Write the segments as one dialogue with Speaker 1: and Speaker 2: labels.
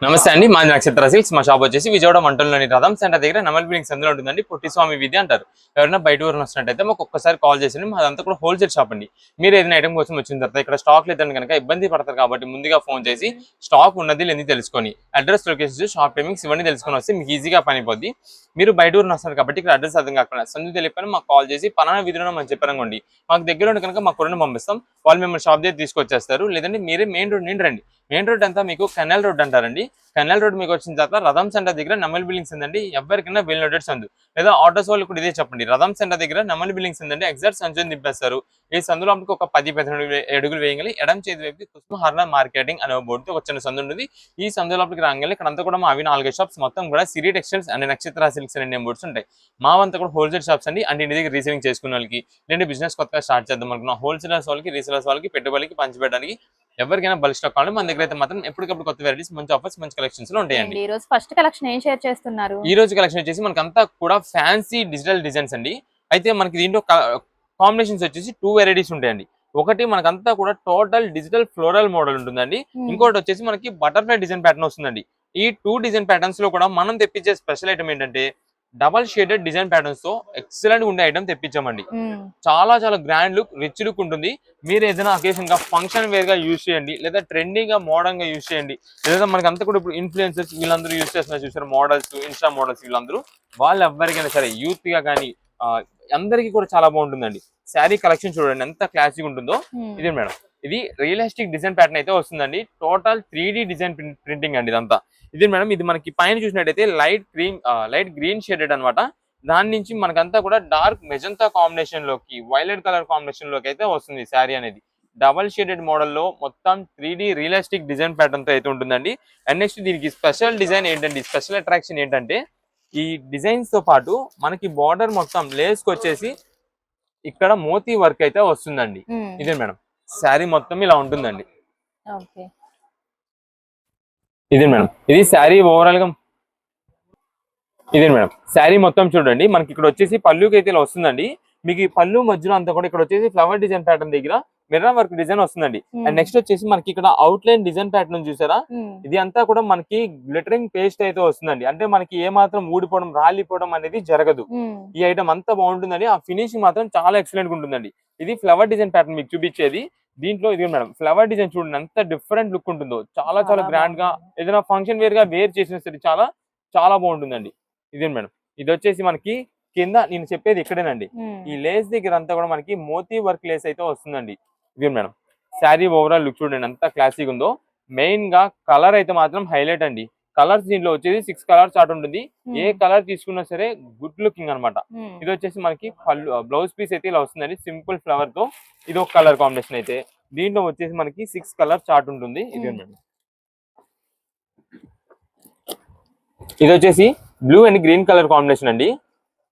Speaker 1: నమస్తే అండి. మాది నక్షత్ర సిల్క్స్. మా షాప్ వచ్చేసి విజయవాడ మంటల్లోని రథం సెంటర్ దగ్గర నమల్ బిల్డింగ్స్ అందులో ఉంటుందండి. పొట్టి స్వామి వీధి అంటారు. ఎవరైనా బయట ఊరిని వస్తున్నట్టయితే మాకు ఒక్కసారి కాల్ చేయండి. మాదంతా కూడా హోల్సేల్ షాప్ అండి. మీరు ఏదైనా ఐటమ్ కోసం వచ్చిన తర్వాత ఇక్కడ స్టాక్ లేదని కనుక ఇబ్బంది పడతారు కాబట్టి ముందుగా ఫోన్ చేసి స్టాక్ ఉన్నది లేని తెలుసుకొని అడ్రస్, లొకేషన్, షాప్ టైమింగ్స్ ఇవన్నీ తెలుసుకొని వస్తే మీకు ఈజీగా పని అయిపోద్ది. మీరు బయట ఊరిని వస్తారు కాబట్టి ఇక్కడ అడ్రస్ అర్థం కాకుండా సందు తెలియకపోయినా మాకు కాల్ చేసి పలానా వీధిలో మనం చెప్పారనుకోండి, మాకు దగ్గర ఉండి కనుక మా కొరను పంపిస్తాం. వాళ్ళు మిమ్మల్ని షాప్ దగ్గర తీసుకొచ్చేస్తారు. లేదంటే మీరే మెయిన్ రోడ్ నుండి రండి. మెయిన్ రోడ్ అంతా మీకు కెనాల్ రోడ్ అంటారండి. కెనాల్ రోడ్ మీకు వచ్చిన తర్వాత రథం సెంటర్ దగ్గర నమల్ బిల్డింగ్స్ ఉందండి. ఎవరికైనా వెల్ నోటెడ్ సందు, లేదా ఆటోస్ వాళ్ళు కూడా ఇదే చెప్పండి. రథం సెంటర్ దగ్గర నమల్ బిల్డింగ్స్ ఉందండి. ఎగ్జాక్ట్ సంచుని దింపేస్తారు. ఈ సందులో ఒక 10-15 అడుగులు వేయగలి ఎడం చేతి వైపు కుస్మహర్ణ మార్కెటింగ్ అనే బోర్డుతో ఒక చిన్న సందు ఉంటుంది. ఈ సందు లోపలికి రాగానే ఇక్కడ అంతా కూడా మా అవి 4 షాప్స్ మొత్తం కూడా సిరి టెక్స్టైల్స్ అండ్ నక్షత్ర సిల్క్స్ అనే నేమ్ బోర్డ్స్ ఉంటాయి. మావంతా కూడా హోల్సేల్ షాప్స్ అండి. అంటే ఇంటి దగ్గర రీసేలింగ్ చేసుకునే వాళ్ళకి, లేదంటే బిజినెస్ కొత్తగా స్టార్ట్ చేద్దాం అనుకున్న హోల్సేలర్స్ వాళ్ళకి, రీసేలర్స్ వాళ్ళకి, పెట్టుబడికి పంచిపెట్టడానికి ఎవరికైనా బల్క్ స్టాక్ కావాలి మన దగ్గర అయితే మాత్రం ఎప్పటికప్పుడు కొత్త వెరైటీస్, మంచి ఆఫర్స్, మంచి కలెక్షన్స్ లో ఉంటాయండి.
Speaker 2: ఈ రోజు ఫస్ట్ కలెక్షన్ ఏం షేర్ చేస్తున్నారు?
Speaker 1: ఈ రోజు కలెక్షన్ వచ్చేసి మనకంతా కూడా ఫ్యాన్సీ డిజిటల్ డిజైన్స్ అండి. అయితే మనకి దీంట్లో కాంబినేషన్స్ వచ్చేసి 2 వెరైటీస్ ఉంటాయండి. ఒకటి మనకంతా కూడా టోటల్ డిజిటల్ ఫ్లోరల్ మోడల్ ఉంటుందండి. ఇంకోటి వచ్చేసి మనకి బటర్ఫ్లై డిజైన్ ప్యాటర్న్ వస్తుందండి. ఈ 2 డిజైన్ ప్యాటర్న్స్ లో కూడా మనం తెప్పించే స్పెషల్ ఐటమ్ ఏంటంటే డబల్ షేడెడ్ డిజైన్ ప్యాటర్న్స్ తో ఎక్సలెంట్ ఉండే ఐటమ్ తెప్పించామండి. చాలా చాలా గ్రాండ్ లుక్, రిచ్ లుక్ ఉంటుంది. మీరు ఏదైనా అకేషన్ గా ఫంక్షన్ వేర్ గా యూజ్ చేయండి, లేదా ట్రెండింగ్ గా మోడర్న్ గా యూజ్ చేయండి, లేదా మనకి అంతా కూడా ఇప్పుడు ఇన్ఫ్లుయెన్సర్స్ వీళ్ళందరూ యూజ్ చేస్తున్నారు చూసారు, మోడల్స్, ఇన్స్టా మోడల్స్, వీళ్ళందరూ వాళ్ళు ఎవరికైనా సరే యూత్ గా కానీ అందరికీ కూడా చాలా బాగుంటుందండి. శారీ కలెక్షన్ చూడండి ఎంత క్లాసిక్ ఉంటుందో. ఇదే మేడం, ఇది రియలిస్టిక్ డిజైన్ ప్యాటర్న్ అయితే వస్తుందండి. టోటల్ 3D డిజైన్ ప్రింటింగ్ అండి ఇదంతా. ఇది మేడం, ఇది మనకి పైన చూసినట్టయితే లైట్ గ్రీన్ షేడెడ్ అనమాట. దాని నుంచి మనకంతా కూడా డార్క్ మెజంతా కాంబినేషన్ లోకి, వైలెట్ కలర్ కాంబినేషన్ లోకి అయితే వస్తుంది శారీ అనేది. డబల్ షేడెడ్ మోడల్లో మొత్తం 3D రియలిస్టిక్ డిజైన్ ప్యాటర్న్ తో అయితే ఉంటుందండి. అండ్ నెక్స్ట్ దీనికి స్పెషల్ డిజైన్ ఏంటంటే, స్పెషల్ అట్రాక్షన్ ఏంటంటే, ఈ డిజైన్స్ తో పాటు మనకి బార్డర్ మొత్తం లేస్ కి వచ్చేసి ఇక్కడ మోతీ వర్క్ అయితే వస్తుందండి. ఇదే మేడం, శారీ మొత్తం ఇలా ఉంటుందండి. ఇదే మేడం, ఇది శారీ ఓవరాల్ గా ఇదే మేడం, శారీ మొత్తం చూడండి. మనకి ఇక్కడ వచ్చేసి పళ్ళుకి అయితే ఇలా వస్తుందండి. మీకు ఈ పళ్ళు మధ్యలో అంతా కూడా ఇక్కడ వచ్చేసి ఫ్లవర్ డిజైన్ ప్యాటర్న్ దగ్గర మిర్రర్ వర్క్ డిజైన్ వస్తుందండి. అండ్ నెక్స్ట్ వచ్చేసి మనకి ఇక్కడ అవుట్ లైన్ డిజైన్ ప్యాటర్న్ చూసారా, ఇది అంతా కూడా మనకి గ్లిటరింగ్ పేస్ట్ అయితే వస్తుందండి. అంటే మనకి ఏ మాత్రం ఊడిపోవడం, రాలిపోవడం అనేది జరగదు. ఈ ఐటమ్ అంతా బాగుంటుందండి. ఆ ఫినిషింగ్ మాత్రం చాలా ఎక్సలెంట్ గా ఉంటుందండి. ఇది ఫ్లవర్ డిజైన్ ప్యాటర్న్ మీకు చూపించేది. దీంట్లో ఇది మేడం, ఫ్లవర్ డిజైన్ చూడండి ఎంత డిఫరెంట్ లుక్ ఉంటుందో. చాలా చాలా గ్రాండ్ గా ఏదైనా ఫంక్షన్ వేర్ గా వేర్ చేసిన సరే చాలా చాలా బాగుంటుందండి. ఇదే మేడం, ఇది వచ్చేసి మనకి కింద నేను చెప్పేది ఇక్కడేనండి. ఈ లేస్ దగ్గర అంతా కూడా మనకి మోతీ వర్క్ లేస్ అయితే వస్తుందండి. ఇది మేడం, శారీ ఓవరాల్ లుక్ చూడండి ఎంత క్లాసిక్ ఉందో. మెయిన్ గా కలర్ అయితే మాత్రం హైలైట్ అండి. కలర్స్ దీంట్లో వచ్చేసి 6 కలర్ చార్ట్ ఉంటుంది. ఏ కలర్ తీసుకున్నా సరే గుడ్ లుకింగ్ అనమాట. ఇది వచ్చేసి మనకి బ్లౌజ్ పీస్ అయితే ఇలా వస్తుందండి, సింపుల్ ఫ్లవర్ తో. ఇది ఒక కలర్ కాంబినేషన్ అయితే. దీంట్లో వచ్చేసి మనకి 6 కలర్ చార్ట్ ఉంటుంది. ఇది మేడం, ఇది వచ్చేసి blue and green colour combination అండి.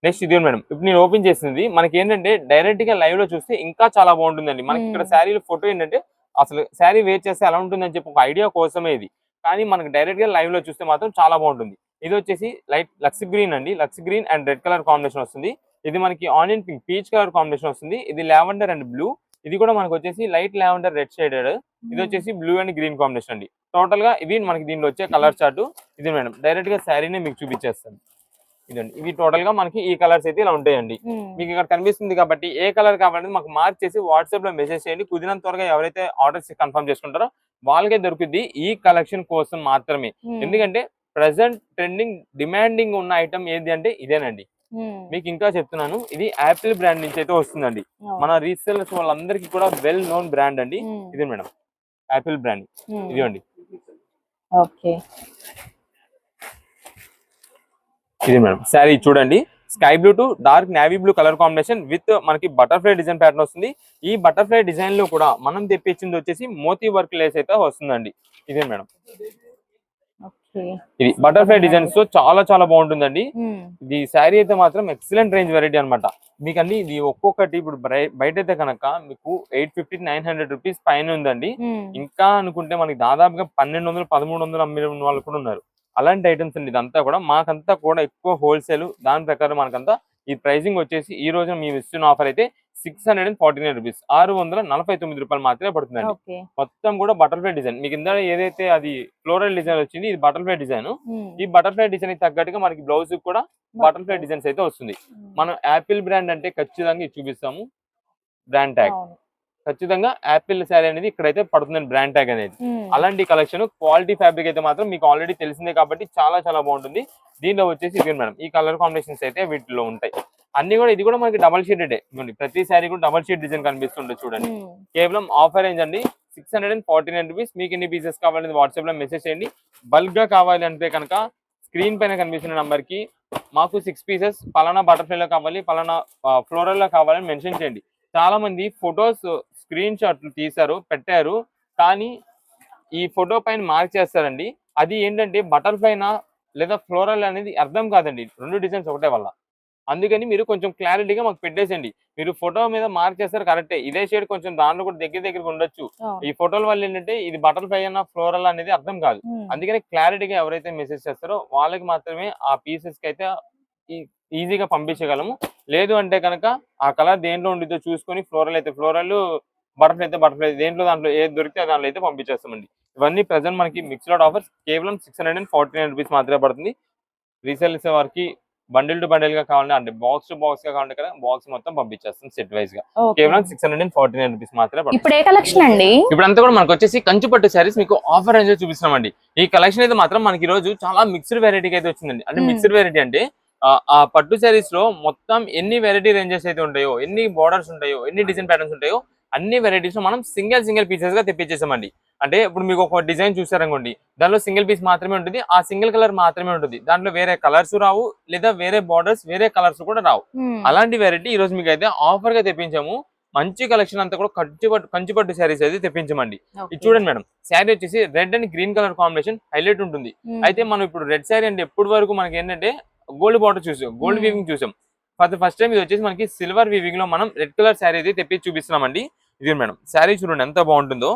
Speaker 1: నెక్స్ట్ ఇది మేడం, ఇప్పుడు నేను ఓపెన్ చేసింది మనకి ఏంటంటే డైరెక్ట్ గా లైవ్ లో చూస్తే ఇంకా చాలా బాగుంటుందండి. మనకి ఇక్కడ శారీలో ఫోటో ఏంటంటే అసలు శారీ వేర్ చేస్తే ఎలా ఉంటుందని చెప్పి ఒక ఐడియా కోసమే ఇది. కానీ మనకి డైరెక్ట్ గా లైవ్ లో చూస్తే మాత్రం చాలా బాగుంటుంది. ఇది వచ్చేసి లైట్ లక్స్ గ్రీన్ అండి. Lux green and red colour combination వస్తుంది. ఇది మనకి onion pink, peach colour combination వస్తుంది. ఇది లావెండర్ అండ్ బ్లూ. ఇది కూడా మనకు వచ్చేసి లైట్ లావెండర్ రెడ్ షేడెడ్. ఇది వచ్చేసి బ్లూ అండ్ గ్రీన్ కాంబినేషన్ అండి. టోటల్ గా ఇవి మనకి దీనిలో వచ్చే కలర్ చార్ట్. ఇది మేడం, డైరెక్ట్ గా శారీనే మీకు చూపించేస్తాను. ఇదండి, ఇవి టోటల్ గా మనకి ఈ కలర్స్ అయితే ఇలా ఉంటాయండి. మీకు ఇక్కడ కనిపిస్తుంది కాబట్టి ఏ కలర్ కావాలంటే మాకు మార్క్ చేసి వాట్సాప్ లో మెసేజ్ చేయండి. కుదిరినంత త్వరగా ఎవరైతే ఆర్డర్స్ కన్ఫర్మ్ చేసుకుంటారో వాళ్ళకే దొరుకుద్ది ఈ కలెక్షన్ కోసం మాత్రమే. ఎందుకంటే ప్రెసెంట్ ట్రెండింగ్ డిమాండింగ్ ఉన్న ఐటమ్ ఏది అంటే ఇదేనండి. మీకు ఇంకా చెప్తున్నాను, ఇది యాపిల్ బ్రాండ్ నుంచి అయితే వస్తుందండి. మన రీసెలర్స్ వాళ్ళందరికీ కూడా వెల్ నోన్ బ్రాండ్ అండి. ఇది మేడం, యాపిల్ బ్రాండ్. ఇదిగోండి, ఇది మేడం శారీ చూడండి. Sky blue to dark navy blue colour combination with మనకి బటర్ఫ్లై డిజైన్ ప్యాటర్న్ వస్తుంది. ఈ బటర్ఫ్లై డిజైన్ లో కూడా మనం తెప్పించింది వచ్చేసి మోతీ వర్క్ లేస్ అయితే వస్తుందండి. ఇదే మేడం, ఇది బటర్ఫ్లై డిజైన్స్ తో చాలా చాలా బాగుంటుందండి. ఇది శారీ అయితే మాత్రం ఎక్సలెంట్ రేంజ్ వెరైటీ అనమాట. మీకు అన్ని ఇది ఒక్కొక్కటి ఇప్పుడు బయట అయితే కనుక మీకు 850-900 రూపీస్ పైన ఉందండి. ఇంకా అనుకుంటే మనకి దాదాపుగా 1200-1300 అమ్మే వాళ్ళు కూడా ఉన్నారు. అలాంటి ఐటమ్స్ అండి ఇదంతా కూడా. మాకంతా కూడా ఎక్కువ హోల్సేల్, దాని ప్రకారం మనకంతా ఈ ప్రైసింగ్ వచ్చేసి ఈ రోజు మేము ఇస్తున్న ఆఫర్ అయితే 649 రూపీస్, 649 రూపాయలు మాత్రమే పడుతుందండి.
Speaker 2: ఓకే.
Speaker 1: మొత్తం కూడా బటర్ఫ్లై డిజైన్. మీకు ఇందా ఏదైతే అది ఫ్లోరల్ డిజైన్ వచ్చింది, ఇది బటర్ఫ్లై డిజైన్. ఈ బటర్ఫ్లై డిజైన్ తగ్గట్టుగా మనకి బ్లౌజ్ కూడా బటర్ఫ్లై డిజైన్స్ అయితే వస్తుంది. మనం యాపిల్ బ్రాండ్ అంటే ఖచ్చితంగా ఇది చూపిస్తాము. బ్రాండ్ ట్యాగ్ ఖచ్చితంగా యాపిల్ శారీ అనేది ఇక్కడైతే పడుతుందండి, బ్రాండ్ ట్యాగ్ అనేది. అలాంటి కలెక్షన్ క్వాలిటీ ఫ్యాబ్రిక్ అయితే మాత్రం మీకు ఆల్రెడీ తెలిసిందే కాబట్టి చాలా చాలా బాగుంటుంది. దీనిలో వచ్చేసి ఇది మేడం ఈ కలర్ కాంబినేషన్స్ అయితే వీటిలో ఉంటాయి అన్ని కూడా. ఇది కూడా మనకి డబల్ షీటెడ్ ప్రతి శారీ కూడా డబల్ షీట్ డిజైన్ కనిపిస్తుంటుంది చూడండి. కేవలం ఆఫర్ రేంజ్ అండి 649 రూపీస్. మీకు ఎన్ని పీసెస్ కావాలని వాట్సాప్ లో మెసేజ్ చేయండి. బల్క్ గా కావాలి అంటే కనుక స్క్రీన్ పైన కనిపిస్తున్న నంబర్ కి మాకు 6 పీసెస్ పలానా బటర్ఫ్లై లో కావాలి, పలానా ఫ్లోరల్ లో కావాలని మెన్షన్ చేయండి. చాలా మంది ఫొటోస్ స్క్రీన్ షాట్లు తీశారు పెట్టారు, కానీ ఈ ఫోటో పైన మార్క్ చేస్తారండి. అది ఏంటంటే బటర్ఫ్లైనా లేదా ఫ్లోరల్ అనేది అర్థం కాదండి, రెండు డిజైన్స్ ఒకటే వల్ల. అందుకని మీరు కొంచెం క్లారిటీగా మాకు పెట్టేసండి. మీరు ఫోటో మీద మార్క్ చేస్తారు కరెక్టే, ఇదే షేడ్ కొంచెం దాంట్లో కూడా దగ్గర ఉండొచ్చు. ఈ ఫోటోల వల్ల ఏంటంటే ఇది బటర్ఫ్లై అన్న ఫ్లోరల్ అనేది అర్థం కాదు. అందుకని క్లారిటీగా ఎవరైతే మెసేజ్ చేస్తారో వాళ్ళకి మాత్రమే ఆ పీసెస్ కి అయితే ఈజీగా పంపించగలము. లేదు అంటే కనుక ఆ కలర్ దేంట్లో ఉండిద్దో చూసుకొని ఫ్లోరల్ అయితే ఫ్లోరల్, బటర్ఫ్లై అయితే బటర్ఫ్లై, దాంట్లో ఏది దొరికితే దాంట్లో అయితే పంపించేస్తామండి. ఇవన్నీ ప్రెసెంట్ మనకి మిక్స్డ్ ఆఫర్స్ కేవలం 649 రూపీస్ మాత్రమే పడుతుంది. రీసేల్స్ వారికి బండిల్ టు బండిల్ గా కావాలంటే అంటే బాక్స్ టు బాక్స్ గా కావాలంటే కదా బాక్స్ మొత్తం పంపించేస్తాం సెట్ వైజ్ గా. కేవలం 649 రూపీస్ మాత్రమే పడుతుంది.
Speaker 2: ఇప్పుడు ఏ కలెక్షన్ అండి? ఇప్పుడు
Speaker 1: అంతా కూడా మనకు వచ్చేసి కంచిపట్టు శారీస్ మీకు ఆఫర్ రేంజ్ చూపిస్తున్నామండి. ఈ కలెక్షన్ అయితే మాత్రం మనకి ఈ రోజు చాలా మిక్స్డ్ వెరైటీకి అయితే వచ్చిందండి. అంటే మిక్స్డ్ వెరైటీ అంటే ఆ పట్టు శారీస్ లో మొత్తం ఎన్ని వెరైటీ రేంజెస్ అయితే ఉంటాయో, ఎన్ని బోర్డర్స్ ఉంటాయో, ఎన్ని డిజైన్ ప్యాటర్న్స్ ఉంటాయో అన్ని వెరైటీస్ మనం సింగిల్ పీసెస్ గా తెప్పించేసామండి. అంటే ఇప్పుడు మీకు ఒక డిజైన్ చూసారనుకోండి, దానిలో సింగిల్ పీస్ మాత్రమే ఉంటుంది, ఆ సింగిల్ కలర్ మాత్రమే ఉంటుంది, దాంట్లో వేరే కలర్స్ రావు, లేదా వేరే బార్డర్స్ వేరే కలర్స్ కూడా రావు. అలాంటి వెరైటీ ఈ రోజు మీకు అయితే ఆఫర్ గా తెప్పించాము. మంచి కలెక్షన్ అంతా కూడా కంచిపట్టు శారీస్ అయితే తెప్పించమండి. ఇది చూడండి మేడం, శారీ వచ్చేసి red and green colour combination highlight ఉంటుంది. అయితే మనం ఇప్పుడు రెడ్ శారీ అంటే ఎప్పటి వరకు మనకి ఏంటంటే గోల్డ్ బార్డర్ చూసాం, గోల్డ్ వీవింగ్ చూసాం. ఫస్ట్ టైం ఇది వచ్చేసి మనకి సిల్వర్ వీవింగ్ లో మనం రెడ్ కలర్ శారీ అయితే తెప్పించి చూపిస్తున్నామండి. ఇది మేడం శారీ చూడండి ఎంత బాగుంటుందో,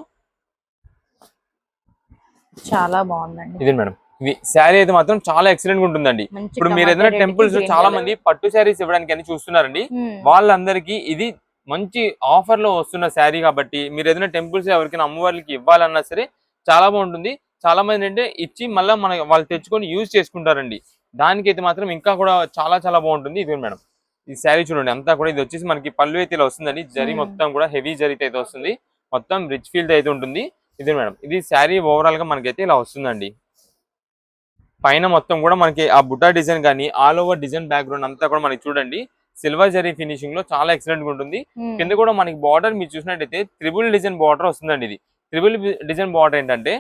Speaker 2: చాలా బాగుందండి.
Speaker 1: ఇది మేడం ఇది శారీ అయితే మాత్రం చాలా ఎక్సలెంట్ గా ఉంటుందండి. ఇప్పుడు మీరు ఏదైనా టెంపుల్స్ చాలా మంది పట్టు శారీస్ ఇవ్వడానికి అని చూస్తున్నారండి, వాళ్ళందరికీ ఇది మంచి ఆఫర్ లో వస్తున్న శారీ కాబట్టి మీరు ఏదైనా టెంపుల్స్ ఎవరికైనా అమ్మవారికి ఇవ్వాలన్నా సరే చాలా బాగుంటుంది. చాలా మంది అంటే ఇచ్చి మళ్ళీ వాళ్ళు తెచ్చుకొని యూజ్ చేసుకుంటారండి. దానికైతే మాత్రం ఇంకా కూడా చాలా చాలా బాగుంటుంది. ఇది మేడం ఈ శారీ చూడండి అంతా కూడా. ఇది వచ్చేసి మనకి పళ్ళు అయితే ఇలా వస్తుందండి, జరీ మొత్తం కూడా హెవీ జరీతో అయితే వస్తుంది, మొత్తం రిచ్ ఫీల్ అయితే ఉంటుంది. ఇది మేడం ఇది శారీ ఓవరాల్ గా మనకైతే ఇలా వస్తుందండి. పైన మొత్తం కూడా మనకి ఆ బుటా డిజైన్ కానీ ఆల్ ఓవర్ డిజైన్ బ్యాక్గ్రౌండ్ అంతా కూడా మనకి చూడండి సిల్వర్ జరీ ఫినిషింగ్ లో చాలా ఎక్సలెంట్ గా ఉంటుంది. కింద కూడా మనకి బార్డర్ మీరు చూసినట్టయితే త్రిబుల్ డిజైన్ బార్డర్ వస్తుందండి. ఇది త్రిబుల్ డిజైన్ బార్డర్ ఏంటంటే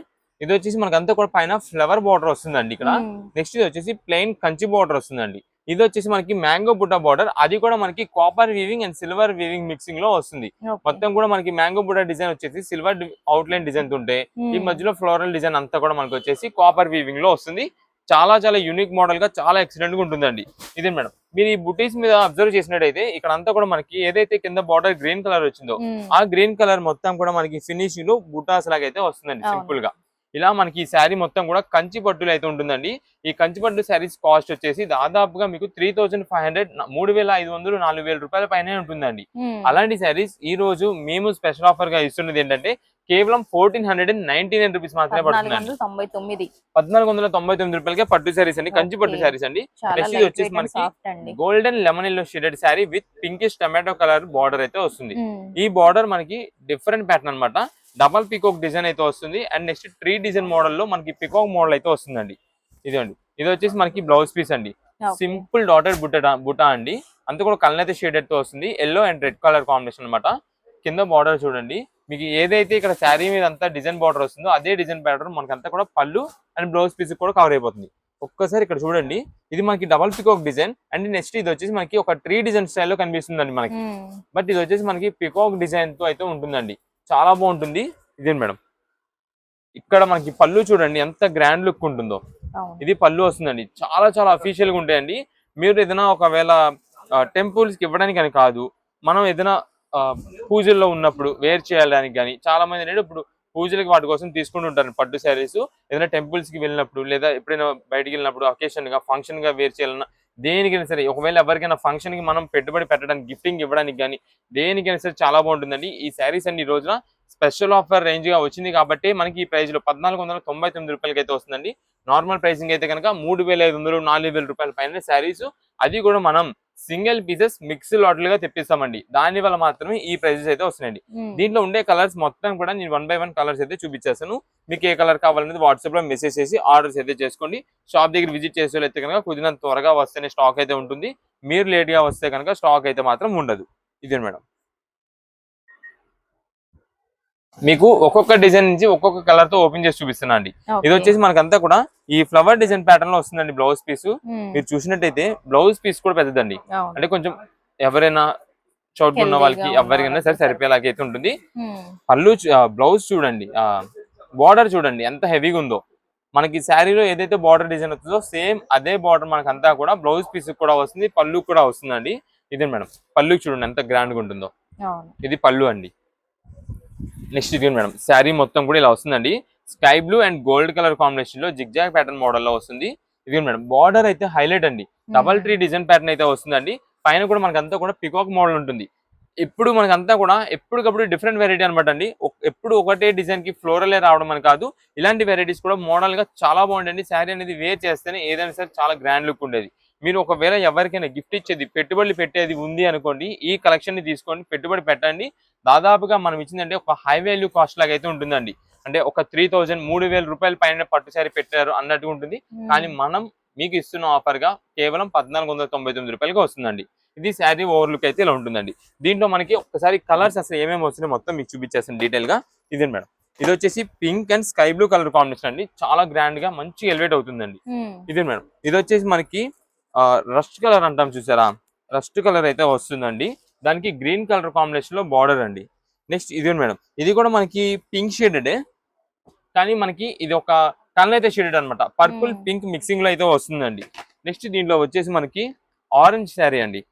Speaker 1: ఇది వచ్చేసి మనకి అంతా కూడా పైన ఫ్లవర్ బార్డర్ వస్తుందండి ఇక్కడ. నెక్స్ట్ ఇది వచ్చేసి ప్లెయిన్ కంచి బార్డర్ వస్తుందండి. ఇది వచ్చేసి మనకి మ్యాంగో బుట్ట బార్డర్, అది కూడా మనకి copper weaving and silver weaving mixing లో వస్తుంది. మొత్తం కూడా మనకి మ్యాంగో బుట్ట డిజైన్ వచ్చేసి సిల్వర్ అవుట్ లైన్ డిజైన్ ఉంటే ఈ మధ్యలో ఫ్లోరల్ డిజైన్ అంతా కూడా మనకి వచ్చేసి కాపర్ వీవింగ్ లో వస్తుంది. చాలా చాలా యూనిక్ మోడల్ గా చాలా ఎక్సలెంట్ గా ఉంటుందండి. ఇదే మేడం మీరు ఈ బుటీస్ మీద అబ్జర్వ్ చేసినట్టయితే ఇక్కడ అంతా కూడా మనకి ఏదైతే కింద బార్డర్ గ్రీన్ కలర్ వచ్చిందో ఆ గ్రీన్ కలర్ మొత్తం కూడా మనకి ఫినిషింగ్ లో బుటాస్ లాగా అయితే వస్తుందండి. సింపుల్ గా ఇలా మనకి ఈ శారీ మొత్తం కూడా కంచి పట్టులు అయితే ఉంటుందండి. ఈ కంచి పట్టు శారీస్ కాస్ట్ వచ్చేసి దాదాపుగా మీకు 3500, 3500, 4000 రూపాయల పైనే ఉంటుందండి. అలాంటి శారీస్ ఈ రోజు మేము స్పెషల్ ఆఫర్ గా ఇస్తున్నది ఏంటంటే కేవలం 1499 రూపీస్ మాత్రమే పడుతుంది. 1499 రూపాయలకే పట్టు శారీస్ అండి, కంచి పట్టు శారీస్ అండి. నెక్స్ట్ వచ్చేసి మనకి golden lemon yellow shaded sari with pinkish tomato colour border అయితే వస్తుంది. ఈ బార్డర్ మనకి డిఫరెంట్ ప్యాటర్న్ అన్నమాట. డబల్ పికాక్ డిజైన్ అయితే వస్తుంది. And next tree design model లో మనకి పికాక్ మోడల్ అయితే వస్తుందండి. ఇదండి ఇది వచ్చేసి మనకి బ్లౌజ్ పీస్ అండి. సింపుల్ డాటెడ్ బుటా అండి, అంతా కూడా కలనైతే షేడెడ్ తో వస్తుంది. Yellow and red colour combination అన్నమాట. కింద బార్డర్ చూడండి, మీకు ఏదైతే ఇక్కడ శారీ మీద అంతా డిజైన్ బార్డర్ వస్తుందో అదే డిజైన్ ప్యాటర్న్ మనకంతా కూడా పళ్ళు అండ్ బ్లౌజ్ పీస్ కూడా కవర్ అయిపోతుంది. ఒక్కసారి ఇక్కడ చూడండి, ఇది మనకి double peacock design. And next ఇది వచ్చేసి మనకి ఒక ట్రీ డిజైన్ స్టైల్లో కనిపిస్తుందండి మనకి. బట్ ఇది వచ్చేసి మనకి పికాక్ డిజైన్ తో అయితే ఉంటుందండి, చాలా బాగుంటుంది. ఇదే మేడం ఇక్కడ మనకి పళ్ళు చూడండి ఎంత గ్రాండ్ లుక్ ఉంటుందో. ఇది పళ్ళు వస్తుందండి, చాలా చాలా అఫీషియల్ గా ఉంటాయండి. మీరు ఏదైనా ఒకవేళ టెంపుల్స్ కి ఇవ్వడానికి అని కాదు, మనం ఏదైనా పూజల్లో ఉన్నప్పుడు వేర్ చేయడానికి కానీ చాలా మంది అనేది ఇప్పుడు పూజలకి వాటి కోసం తీసుకుంటూ ఉంటారు పట్టు శారీస్. ఏదైనా టెంపుల్స్ కి వెళ్ళినప్పుడు లేదా ఎప్పుడైనా బయటికి వెళ్ళినప్పుడు అకేషన్ గా ఫంక్షన్ గా వేర్ చేయాలన్నా దేనికైనా సరే ఒకవేళ ఎవరికైనా ఫంక్షన్ కి మనం పెట్టుబడి పెట్టడానికి గిఫ్టింగ్ ఇవ్వడానికి కానీ దేనికైనా సరే చాలా బాగుంటుందండి. ఈ శారీస్ అన్ని ఈ రోజున స్పెషల్ ఆఫర్ రేంజ్ గా వచ్చింది కాబట్టి మనకి ఈ ప్రైస్ లో 1499 రూపాయలకి అయితే వస్తుందండి. నార్మల్ ప్రైసింగ్ అయితే కనుక 3500 4000 రూపాయల పైన శారీస్, అది కూడా మనం సింగిల్ పీసెస్ మిక్స్ లాట్లుగా తెప్పిస్తామండి. దాని వల్ల మాత్రమే ఈ ప్రైజెస్ అయితే వస్తున్నాయండి. దీంట్లో ఉండే కలర్స్ మొత్తం కూడా నేను 1 by 1 కలర్స్ అయితే చూపించేస్తాను. మీకు ఏ కలర్ కావాలనేది వాట్సాప్ లో మెసేజ్ చేసి ఆర్డర్స్ అయితే చేసుకోండి. షాప్ దగ్గర విజిట్ చేసే అయితే కనుక కుదిరినంత త్వరగా వస్తేనే స్టాక్ అయితే ఉంటుంది. మీరు లేట్ గా వస్తే కనుక స్టాక్ అయితే మాత్రం ఉండదు. ఇదే మేడం. మీకు ఒక్కొక్క డిజైన్ నుంచి ఒక్కొక్క కలర్ తో ఓపెన్ చేసి చూపిస్తున్నా అండి. ఇది వచ్చేసి మనకంతా కూడా ఈ ఫ్లవర్ డిజైన్ ప్యాటర్న్ లో వస్తుందండి. బ్లౌజ్ పీస్ మీరు చూసినట్టయితే బ్లౌజ్ పీస్ కూడా పెద్దదండి. అంటే కొంచెం ఎవరైనా చౌట్ ఉన్న వాళ్ళకి ఎవరికైనా సరే సరిపోయేలాగా అయితే ఉంటుంది. పళ్ళు బ్లౌజ్ చూడండి, బార్డర్ చూడండి ఎంత హెవీగా ఉందో. మనకి శారీలో ఏదైతే బార్డర్ డిజైన్ వస్తుందో సేమ్ అదే బార్డర్ మనకంతా కూడా బ్లౌజ్ పీస్ కూడా వస్తుంది, పళ్ళు కూడా వస్తుందండి. ఇదే మేడం పళ్ళు చూడండి ఎంత గ్రాండ్ గా ఉంటుందో. ఇది పళ్ళు అండి. నెక్స్ట్ ఇది మేడం శారీ మొత్తం కూడా ఇలా వస్తుందండి. Sky blue and gold colour combination లో జిగ్జాగ్ ప్యాటర్న్ మోడల్ లో వస్తుంది. ఇది మేడం బార్డర్ అయితే హైలైట్ అండి. డబల్ ట్రీ డిజైన్ ప్యాటర్న్ అయితే వస్తుందండి. పైన కూడా మనకంతా కూడా పికాక్ మోడల్ ఉంటుంది. ఇప్పుడు మనకంతా కూడా ఎప్పటికప్పుడు డిఫరెంట్ వెరైటీ అనమాట అండి. ఎప్పుడు ఒకటే డిజైన్ కి ఫ్లోరలే రావడం అని కాదు, ఇలాంటి వెరైటీస్ కూడా మోడల్ గా చాలా బాగుంటుంది. శారీ అనేది వేర్ చేస్తేనే ఏదైనా సరే చాలా గ్రాండ్ లుక్ ఉండేది. మీరు ఒకవేళ ఎవరికైనా గిఫ్ట్ ఇచ్చేది పెట్టుబడి పెట్టేది ఉంది అనుకోండి, ఈ కలెక్షన్ ని తీసుకొని పెట్టుబడి పెట్టండి. దాదాపుగా మనం ఇచ్చిందంటే ఒక హై వాల్యూ కాస్ట్ లాగా అయితే ఉంటుందండి. అంటే ఒక 3000 రూపాయల పైన పట్టు శారీ పెట్టారు అన్నట్టుగా ఉంటుంది. కానీ మనం మీకు ఇస్తున్న ఆఫర్ గా కేవలం 1499 రూపాయలకి వస్తుందండి. ఇది శారీ ఓవర్ లుక్ అయితే ఇలా ఉంటుందండి. దీంట్లో మనకి ఒక్కసారి కలర్స్ అసలు ఏమేమి వస్తున్నాయి మొత్తం మీకు చూపించేస్తాను డీటెయిల్ గా. ఇదే మేడం ఇది వచ్చేసి pink and sky blue colour combination అండి. చాలా గ్రాండ్ గా మంచి ఎలివేట్ అవుతుందండి. ఇదే మేడం ఇది వచ్చేసి మనకి రస్ట్ కలర్ అంటాం చూసారా, రస్ట్ కలర్ అయితే వస్తుందండి. దానికి గ్రీన్ కలర్ కాంబినేషన్ లో బార్డర్ అండి. నెక్స్ట్ ఇది మేడం ఇది కూడా మనకి పింక్ షేడెడ్, కానీ మనకి ఇది ఒక కలర్ అయితే షేడెడ్ అనమాట. పర్పుల్ పింక్ మిక్సింగ్ లో అయితే వస్తుందండి. నెక్స్ట్ దీంట్లో వచ్చేసి మనకి ఆరెంజ్ శారీ అండి.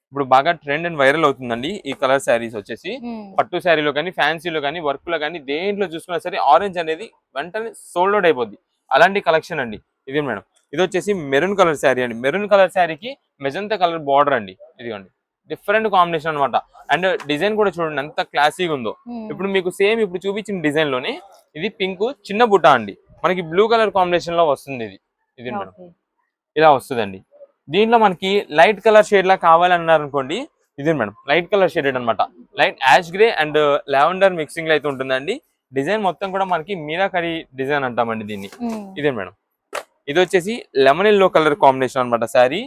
Speaker 1: ఇప్పుడు బాగా ట్రెండ్ అండ్ వైరల్ అవుతుందండి ఈ కలర్ శారీస్ వచ్చేసి. పట్టు శారీలో కానీ ఫ్యాన్సీలో కానీ వర్క్ లో కానీ దేంట్లో చూసుకున్నా సరే ఆరెంజ్ అనేది వెంటనే సోల్డ్ అవుట్ అయిపోద్ది. అలాంటి కలెక్షన్ అండి. ఇది మేడం ఇది వచ్చేసి మెరూన్ కలర్ శారీ అండి. మెరూన్ కలర్ శారీకి మెజంతా కలర్ బార్డర్ అండి. ఇదిగోండి డిఫరెంట్ కాంబినేషన్ అనమాట. అండ్ డిజైన్ కూడా చూడండి ఎంత క్లాసీగా ఉందో. ఇప్పుడు మీకు సేమ్ ఇప్పుడు చూపించిన డిజైన్ లోనే ఇది పింక్ చిన్న బుట్ట అండి. మనకి బ్లూ కలర్ కాంబినేషన్ లో వస్తుంది. ఇది మేడం ఇలా వస్తుందండి. దీంట్లో మనకి లైట్ కలర్ షేడ్ లా కావాలన్నారు అనుకోండి, ఇది మేడం లైట్ కలర్ షేడెడ్ అనమాట. Light ash grey and lavender mixing లో అయితే ఉంటుందండి. డిజైన్ మొత్తం కూడా మనకి మీనాకరి డిజైన్ అంటామండి దీన్ని. ఇదే మేడం ఇది వచ్చేసి లెమన్ ఎల్లో కలర్ కాంబినేషన్ అనమాట. శారీ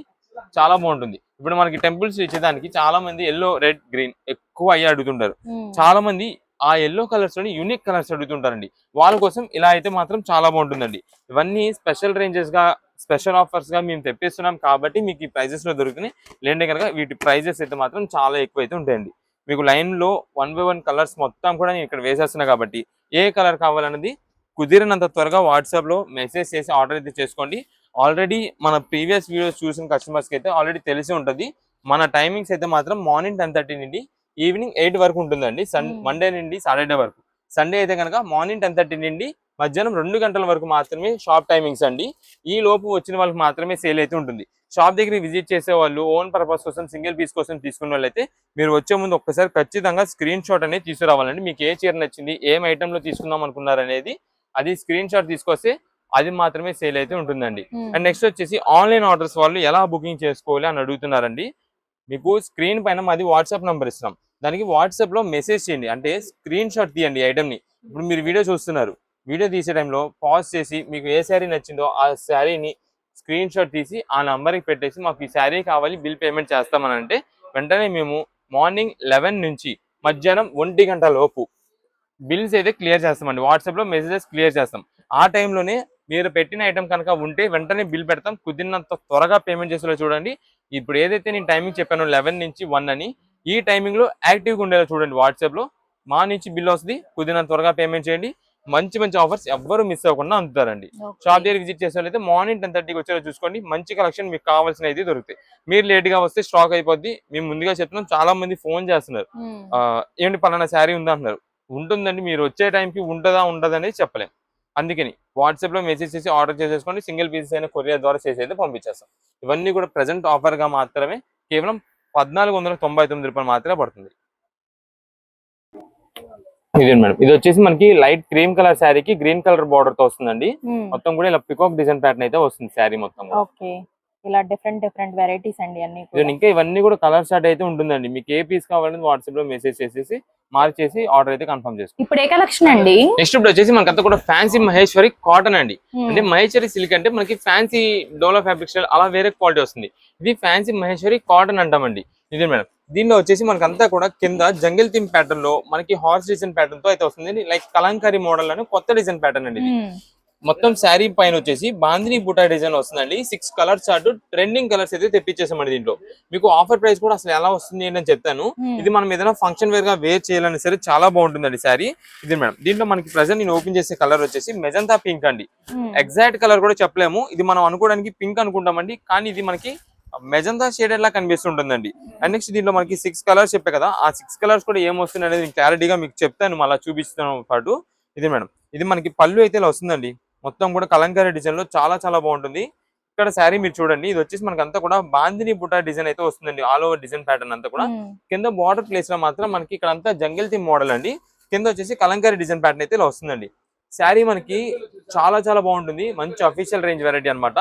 Speaker 1: చాలా బాగుంటుంది. ఇప్పుడు మనకి టెంపుల్స్ ఇచ్చేదానికి చాలా మంది ఎల్లో రెడ్ గ్రీన్ ఎక్కువ అయ్యి అడుగుతుంటారు. చాలా మంది ఆ ఎల్లో కలర్స్ లోని యూనిక్ కలర్స్ అడుగుతుంటారండి. వాళ్ళ కోసం ఇలా అయితే మాత్రం చాలా బాగుంటుందండి. ఇవన్నీ స్పెషల్ రేంజెస్ గా స్పెషల్ ఆఫర్స్ గా మేము తెప్పిస్తున్నాం కాబట్టి మీకు ఈ ప్రైజెస్ లో దొరుకుతున్నాయి. లేదంటే కనుక వీటి ప్రైజెస్ అయితే మాత్రం చాలా ఎక్కువ అయితే ఉంటాయండి. మీకు లైన్ లో 1 by 1 కలర్స్ మొత్తం కూడా నేను ఇక్కడ వేసేస్తున్నా కాబట్టి ఏ కలర్ కావాలన్నది కుదిరినంత త్వరగా వాట్సాప్ లో మెసేజ్ చేసి ఆర్డర్ అయితే చేసుకోండి. ఆల్రెడీ మన ప్రీవియస్ వీడియోస్ చూసిన కస్టమర్స్ కి అయితే ఆల్రెడీ తెలిసి ఉంటుంది. మన టైమింగ్స్ అయితే మాత్రం మార్నింగ్ 10:30 నుండి ఈవినింగ్ 8 వరకు ఉంటుందండి. మండే నుండి సాటర్డే వరకు. సండే అయితే కనుక మార్నింగ్ 10:30 నుండి మధ్యాహ్నం 2 గంటల వరకు మాత్రమే షాప్ టైమింగ్స్ అండి. ఈ లోపు వచ్చిన వాళ్ళకి మాత్రమే సేల్ అయితే ఉంటుంది. షాప్ దగ్గర విజిట్ చేసే వాళ్ళు ఓన్ పర్పస్ కోసం సింగిల్ పీస్ కోసం తీసుకున్న వాళ్ళైతే మీరు వచ్చే ముందు ఒక్కసారి ఖచ్చితంగా స్క్రీన్ షాట్ అనేది తీసుకురావాలండి. మీకు ఏ చీర నచ్చింది, ఏం ఐటమ్ లో తీసుకుందాం అనుకున్నారు అనేది అది స్క్రీన్ షాట్ తీసుకొస్తే అది మాత్రమే సేల్ అయితే ఉంటుందండి. అండ్ నెక్స్ట్ వచ్చేసి ఆన్లైన్ ఆర్డర్స్ వాళ్ళు ఎలా బుకింగ్ చేసుకోవాలి అని అడుగుతున్నారండి. మీకు స్క్రీన్ పైన మాది వాట్సాప్ నంబర్ ఇస్తాం. దానికి వాట్సాప్ లో మెసేజ్ చేయండి. అంటే స్క్రీన్ షాట్ తీయండి ఐటమ్ ని. ఇప్పుడు మీరు వీడియో చూస్తున్నారు, వీడియో తీసే టైంలో పాజ్ చేసి మీకు ఏ శారీ నచ్చిందో ఆ శారీని స్క్రీన్ షాట్ తీసి ఆ నంబర్కి పెట్టేసి మాకు ఈ శారీ కావాలి బిల్ పేమెంట్ చేస్తామని అంటే వెంటనే మేము మార్నింగ్ 11 నుంచి మధ్యాహ్నం 1 గంట లోపు బిల్స్ అయితే క్లియర్ చేస్తామండి. వాట్సాప్ లో మెసేజెస్ క్లియర్ చేస్తాం. ఆ టైంలోనే మీరు పెట్టిన ఐటమ్ కనుక ఉంటే వెంటనే బిల్ పెడతాం. కుదిరినంత త్వరగా పేమెంట్ చేసేలా చూడండి. ఇప్పుడు ఏదైతే నేను టైమింగ్ చెప్పానో 11 నుంచి 1 అని, ఈ టైమింగ్ లో యాక్టివ్గా ఉండేలా చూడండి. వాట్సాప్ లో మా నుంచి బిల్ వస్తుంది. కుదిరినంత త్వరగా పేమెంట్ చేయండి. మంచి మంచి ఆఫర్స్ ఎవ్వరు మిస్ అవ్వకుండా అందుతారండి. షాప్ దగ్గర విజిట్ చేసేవాళ్ళైతే మార్నింగ్ 10:30కి వచ్చేలా చూసుకోండి. మంచి కలెక్షన్ మీకు కావాల్సిన అయితే దొరుకుతాయి. మీరు లేట్ గా వస్తే స్టాక్ అయిపోద్ది. మేము ముందుగా చెప్తున్నాం. చాలా మంది ఫోన్ చేస్తున్నారు, ఏంటి పలానా శారీ ఉందా అంటున్నారు. ఉంటుందండి, మీరు వచ్చే టైంకి ఉంటుందా ఉండదని చెప్పలేం. అందుకని వాట్సాప్ లో మెసేజ్ చేసి ఆర్డర్ చేసేసుకోండి, సింగిల్ పీసెస్ అయినా కొరియర్ ద్వారా చేసి అయితే పంపించేస్తాం. ఇవన్నీ కూడా ప్రెసెంట్ ఆఫర్ గా మాత్రమే కేవలం 1499 రూపాయలు మాత్రమే పడుతుంది. ఇది మేడం, ఇది వచ్చేసి మనకి లైట్ క్రీమ్ కలర్ శారీకి గ్రీన్ కలర్ బార్డర్ తో వస్తుందండి. మొత్తం కూడా ఇలా పికాక్ డిజైన్ ప్యాటర్న్ అయితే వస్తుంది శారీ మొత్తం.
Speaker 2: ఓకే, ఇలా డిఫరెంట్ వెరైటీస్ అండి అన్ని.
Speaker 1: ఇంకా ఇవన్నీ కూడా కలర్ షార్ట్ అయితే ఉంటుందండి. మీకు ఏ పీస్ కావాలని వాట్సాప్ లో మెసేజ్ చేసేసి మార్చేసి ఆర్డర్ అయితే కన్ఫర్మ్ చేసుకోండి.
Speaker 2: ఇప్పుడు ఏ కలెక్షన్ అండి?
Speaker 1: నెక్స్ట్ ఇప్పుడు వచ్చేసి మనకంతా కూడా ఫ్యాన్సీ మహేశ్వరి కాటన్ అండి. అంటే మహేశ్వరి సిల్క్ అంటే మనకి ఫ్యాన్సీ డోలా ఫ్యాబ్రిక్ స్టైల్ అలా వేరే క్వాలిటీ వస్తుంది. ఇది ఫ్యాన్సీ మహేశ్వరి కాటన్ అంటామండి. ఇది మేడం, దీనిలో వచ్చేసి మనకంతా కూడా కింద జంగిల్ థీమ్ ప్యాటర్న్ లో మనకి హార్స్ డిజైన్ ప్యాటర్న్ తో అయితే వస్తుంది. లైక్ కలంకారీ మోడల్ అని కొత్త డిజైన్ ప్యాటర్న్ అండి. మొత్తం శారీ పైన వచ్చేసి బాందిని బూటా డిజైన్ వస్తుందండి. 6 కలర్ చార్ట్ ట్రెండింగ్ కలర్స్ అయితే తెప్పించేసామండి. దీంట్లో మీకు ఆఫర్ ప్రైస్ కూడా అసలు ఎలా వస్తుంది అని చెప్తాను. ఇది మనం ఏదైనా ఫంక్షన్ వేర్ గా వేర్ చేయాలని సరే చాలా బాగుంటుందండి శారీ. ఇది మేడం, దీంట్లో మనకి ప్రెసెంట్ నేను ఓపెన్ చేసే కలర్ వచ్చేసి మెజంతా పింక్ అండి. ఎగ్జాక్ట్ కలర్ కూడా చెప్పలేము, ఇది మనం అనుకోవడానికి పింక్ అనుకుంటామండి, కానీ ఇది మనకి మెజంతా షేడెడ్ లా కనిపిస్తుంటుందండి. అండ్ నెక్స్ట్ దీంట్లో మనకి 6 కలర్స్ చెప్పే కదా, ఆ 6 కలర్స్ కూడా ఏమొస్తుంది అనేది క్లారిటీగా మీకు చెప్తాను, మళ్ళీ చూపిస్తాను పాటు. ఇది మేడం, ఇది మనకి పళ్ళు అయితే ఇలా వస్తుందండి. మొత్తం కూడా కలంకారీ డిజైన్ లో చాలా బాగుంటుంది. ఇక్కడ శారీ మీరు చూడండి, ఇది వచ్చేసి మనకి అంతా కూడా బాందిని బుటా డిజైన్ అయితే వస్తుందండి. ఆల్ ఓవర్ డిజైన్ ప్యాటర్న్ అంతా కూడా కింద బార్డర్ ప్లేస్ లో మాత్రం మనకి ఇక్కడ అంతా జంగిల్ థీమ్ మోడల్ అండి. కింద వచ్చేసి కలంకారీ డిజైన్ ప్యాటర్న్ అయితే ఇలా వస్తుందండి. శారీ మనకి చాలా బాగుంటుంది, మంచి అఫీషియల్ రేంజ్ వెరైటీ అనమాట.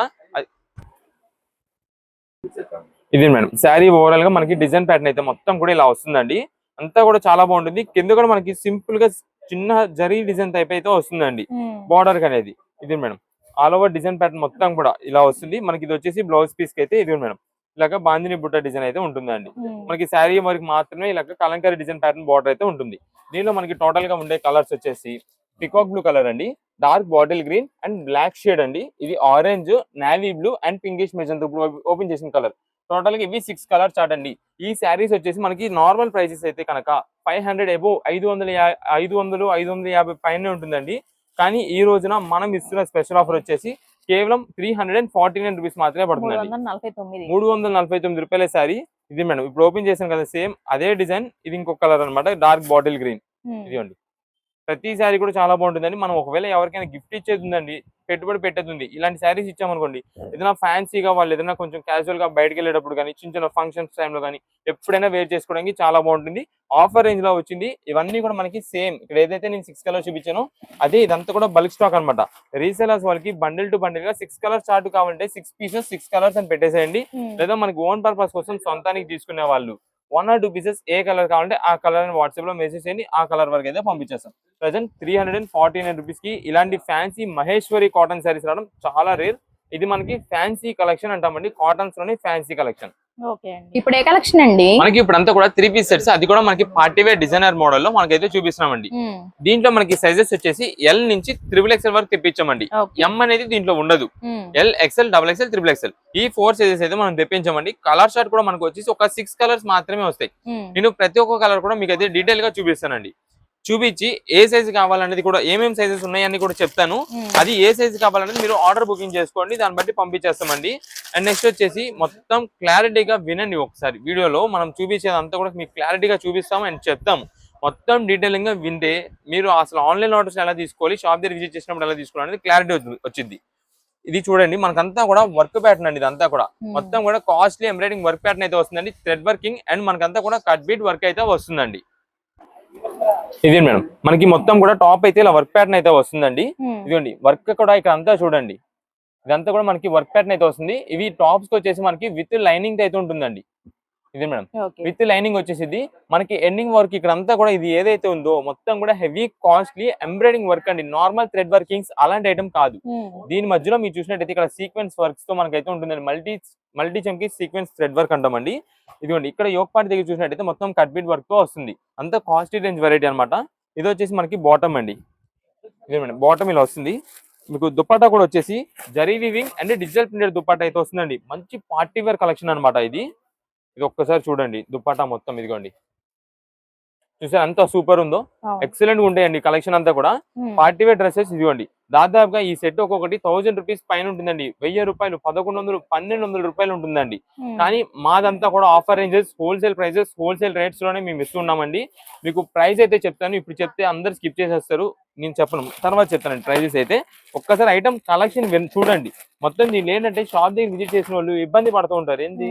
Speaker 1: ఇది మేడం, శారీ ఓవరాల్ గా మనకి డిజైన్ ప్యాటర్న్ అయితే మొత్తం కూడా ఇలా వస్తుందండి. అంతా కూడా చాలా బాగుంటుంది. కింద కూడా మనకి సింపుల్ గా చిన్న జరీ డిజైన్ టైప్ అయితే వస్తుందండి బార్డర్ అనేది. ఇది madam, all over design pattern మొత్తం కూడా ఇలా వస్తుంది. మనకి ఇది వచ్చేసి బ్లౌజ్ పీస్ కి అయితే ఇది మేడం ఇలాగ బాందిని బుట్ట డిజైన్ అయితే ఉంటుందండి. మనకి శారీ వరకు మాత్రమే ఇలాగ కలంకారీ డిజైన్ ప్యాటర్న్ బార్డర్ అయితే ఉంటుంది. దీనిలో మనకి టోటల్ గా ఉండే కలర్స్ వచ్చేసి పికాక్ బ్లూ కలర్ అండి, dark bottle green and black shade అండి. ఇది orange, navy blue and pinkish magenta open చేసిన కలర్. టోటల్ గా ఇవి 6 కలర్ చార్ట్ అండి. ఈ శారీస్ వచ్చేసి మనకి నార్మల్ ప్రైసెస్ అయితే కనుక 500 అబోవ్ 550 పైన ఉంటుందండి. కానీ ఈ రోజున మనం ఇస్తున్న స్పెషల్ ఆఫర్ వచ్చేసి కేవలం 349 రూపీస్ మాత్రమే పడుతుందండి. 349 రూపాయల శారీ. ఇది మేడం, ఇప్పుడు ఓపెన్ చేసాను కదా సేమ్ అదే డిజైన్, ఇది ఇంకొక కలర్ అనమాట, డార్క్ బాటిల్ గ్రీన్. ఇదిగోండి, ప్రతి శారీ కూడా చాలా బాగుంటుందండి. మనం ఒకవేళ ఎవరికైనా గిఫ్ట్ ఇచ్చేది ఉందండి, పెట్టుబడి పెట్టేది ఇలాంటి శారీస్ ఇచ్చామనుకోండి, ఏదైనా ఫ్యాన్సీగా వాళ్ళు ఏదైనా కొంచెం క్యాజువల్ గా బయటకు వెళ్ళేటప్పుడు కానీ చిన్న ఫంక్షన్స్ టైంలో కానీ ఎప్పుడైనా వేర్ చేసుకోవడానికి చాలా బాగుంటుంది. ఆఫర్ రేంజ్ లో వచ్చింది. ఇవన్నీ కూడా మనకి సేమ్ ఇక్కడ ఏదైతే నేను 6 కలర్స్ చూపించానో అదే ఇదంతా కూడా బల్క్ స్టాక్ అనమాట. రీసేలర్స్ వాళ్ళకి బండిల్ టు బండిల్ గా 6 కలర్ చార్ట్ కావాలంటే 6 పీసెస్ 6 కలర్స్ అని పెట్టేసేయండి. లేదా మనకి ఓన్ పర్పస్ కోసం సొంతానికి తీసుకునే వాళ్ళు 1 or 2 పీసెస్ ఏ కలర్ కావాలంటే ఆ కలర్ అని వాట్సాప్ లో మెసేజ్ చేయండి, ఆ కలర్ వరకు అయితే పంపించేస్తాం. ప్రెసెంట్ 349 రూపీస్ కి ఇలాంటి ఫ్యాన్సీ మహేశ్వరి కాటన్ శారీస్ రావడం చాలా రేర్. ఇది మనకి ఫ్యాన్సీ కలెక్షన్ అంటామండి, కాటన్స్ లోని ఫ్యాన్సీ కలెక్షన్.
Speaker 2: ఇప్పుడు ఏ కలెక్షన్ అండి?
Speaker 1: మనకి ఇప్పుడు అంతా కూడా 3 పీస్ సెట్స్, అది కూడా మనకి పార్టీ వేర్ డిజైనర్ మోడల్ లో మనకైతే చూపిస్తున్నామండి. దీంట్లో మనకి సైజెస్ వచ్చేసి ఎల్ నుంచి XXL వరకు తెప్పించామండి. ఎం అనేది దీంట్లో ఉండదు. ఎల్, XL, XXL, XXL ఈ 4 సైజెస్ అయితే మనం తెప్పించామండి. కలర్ షార్ట్ కూడా మనకు వచ్చేసి ఒక 6 కలర్స్ మాత్రమే వస్తాయి. నేను ప్రతి ఒక్క కలర్ కూడా మీకు అయితే డీటెయిల్ గా చూపిస్తానండి. చూపించి ఏ సైజు కావాలనేది కూడా ఏమేమి సైజెస్ ఉన్నాయని కూడా చెప్తాను. అది ఏ సైజు కావాలనేది మీరు ఆర్డర్ బుకింగ్ చేసుకోండి, దాన్ని బట్టి పంపించేస్తామండి. అండ్ నెక్స్ట్ వచ్చేసి మొత్తం క్లారిటీగా వినండి ఒకసారి. వీడియోలో మనం చూపించేదంతా కూడా మీకు క్లారిటీగా చూపిస్తాము అండ్ చెప్తాము. మొత్తం డీటెయిలింగ్ గా వింటే మీరు అసలు ఆన్లైన్ ఆర్డర్స్ ఎలా తీసుకోవాలి, షాప్ దగ్గర విజిట్ చేసినప్పుడు ఎలా తీసుకోవాలి అనేది క్లారిటీ వచ్చింది. ఇది చూడండి, మనకంతా కూడా వర్క్ ప్యాటర్న్ అండి. ఇదంతా కూడా మొత్తం కూడా కాస్ట్లీ ఎంబ్రాయిడింగ్ వర్క్ ప్యాటర్న్ అయితే వస్తుందండి, థ్రెడ్ వర్కింగ్ అండ్ మనకంతా కూడా కట్ బీట్ వర్క్ అయితే వస్తుందండి. ఇది మేడం, మనకి మొత్తం కూడా టాప్ అయితే ఇలా వర్క్ ప్యాటర్న్ అయితే వస్తుందండి. ఇదిగోండి వర్క్ కూడా ఇక్కడ అంతా చూడండి, ఇదంతా కూడా మనకి వర్క్ ప్యాటర్న్ అయితే వస్తుంది. ఇవి టాప్స్ కి వచ్చేసి మనకి విత్ లైనింగ్ అయితే ఉంటుందండి. ఇది మేడం, విత్ లైనింగ్ వచ్చేసి మనకి ఎండింగ్ వర్క్ ఇక్కడ అంతా కూడా ఇది ఏదైతే ఉందో మొత్తం కూడా హెవీ కాస్ట్లీ ఎంబ్రాయిడింగ్ వర్క్ అండి. నార్మల్ థ్రెడ్ వర్కింగ్స్ అలాంటి ఐటమ్ కాదు. దీని మధ్యలో మీరు చూసినట్టయితే ఇక్కడ సీక్వెన్స్ వర్క్స్ తో మనకైతే ఉంటుందండి. Multi chunky sequence thread work అంటామండి. ఇదిగోండి, ఇక్కడ యోక్ పార్ట్ దగ్గర చూసినట్టయితే మొత్తం కట్ బీట్ వర్క్ తో వస్తుంది. అంత కాస్ట్లీ రేంజ్ వెరైటీ అనమాట. ఇది వచ్చేసి మనకి బాటమ్ అండి. ఇదే మేడం, బాటమ్ ఇలా వస్తుంది. మీకు దుపట్టా కూడా వచ్చేసి zari weaving and digital printed dupatta అయితే వస్తుందండి. మంచి పార్టీ వేర్ కలెక్షన్ అనమాట ఇది. ఇది ఒక్కసారి చూడండి దుపట్టా మొత్తం. ఇదిగోండి, చూసారు అంత సూపర్ ఉందో, ఎక్సలెంట్ గా ఉంటాయండి కలెక్షన్ అంతా కూడా. పార్టీ వేర్ డ్రెస్సెస్ ఇదిగోండి, దాదాపుగా ఈ సెట్ ఒక్కొక్కటి 1000 రూపీస్ పైన ఉంటుందండి. 1000 రూపాయలు, 1100, 1200 రూపాయలు ఉంటుందండి. కానీ మాదంతా కూడా offer ranges, wholesale prices, wholesale rates లోనే మేము ఇస్తున్నామండి. మీకు ప్రైస్ అయితే చెప్తాను, ఇప్పుడు చెప్తే అందరు స్కిప్ చేసేస్తారు, నేను చెప్పను, తర్వాత చెప్తానండి ప్రైజెస్ అయితే. ఒక్కసారి ఐటమ్ కలెక్షన్ చూడండి. మొత్తం దీన్ని ఏంటంటే షాప్ దగ్గర విజిట్ చేసిన వాళ్ళు ఇబ్బంది పడుతూ ఉంటారు. ఏంటి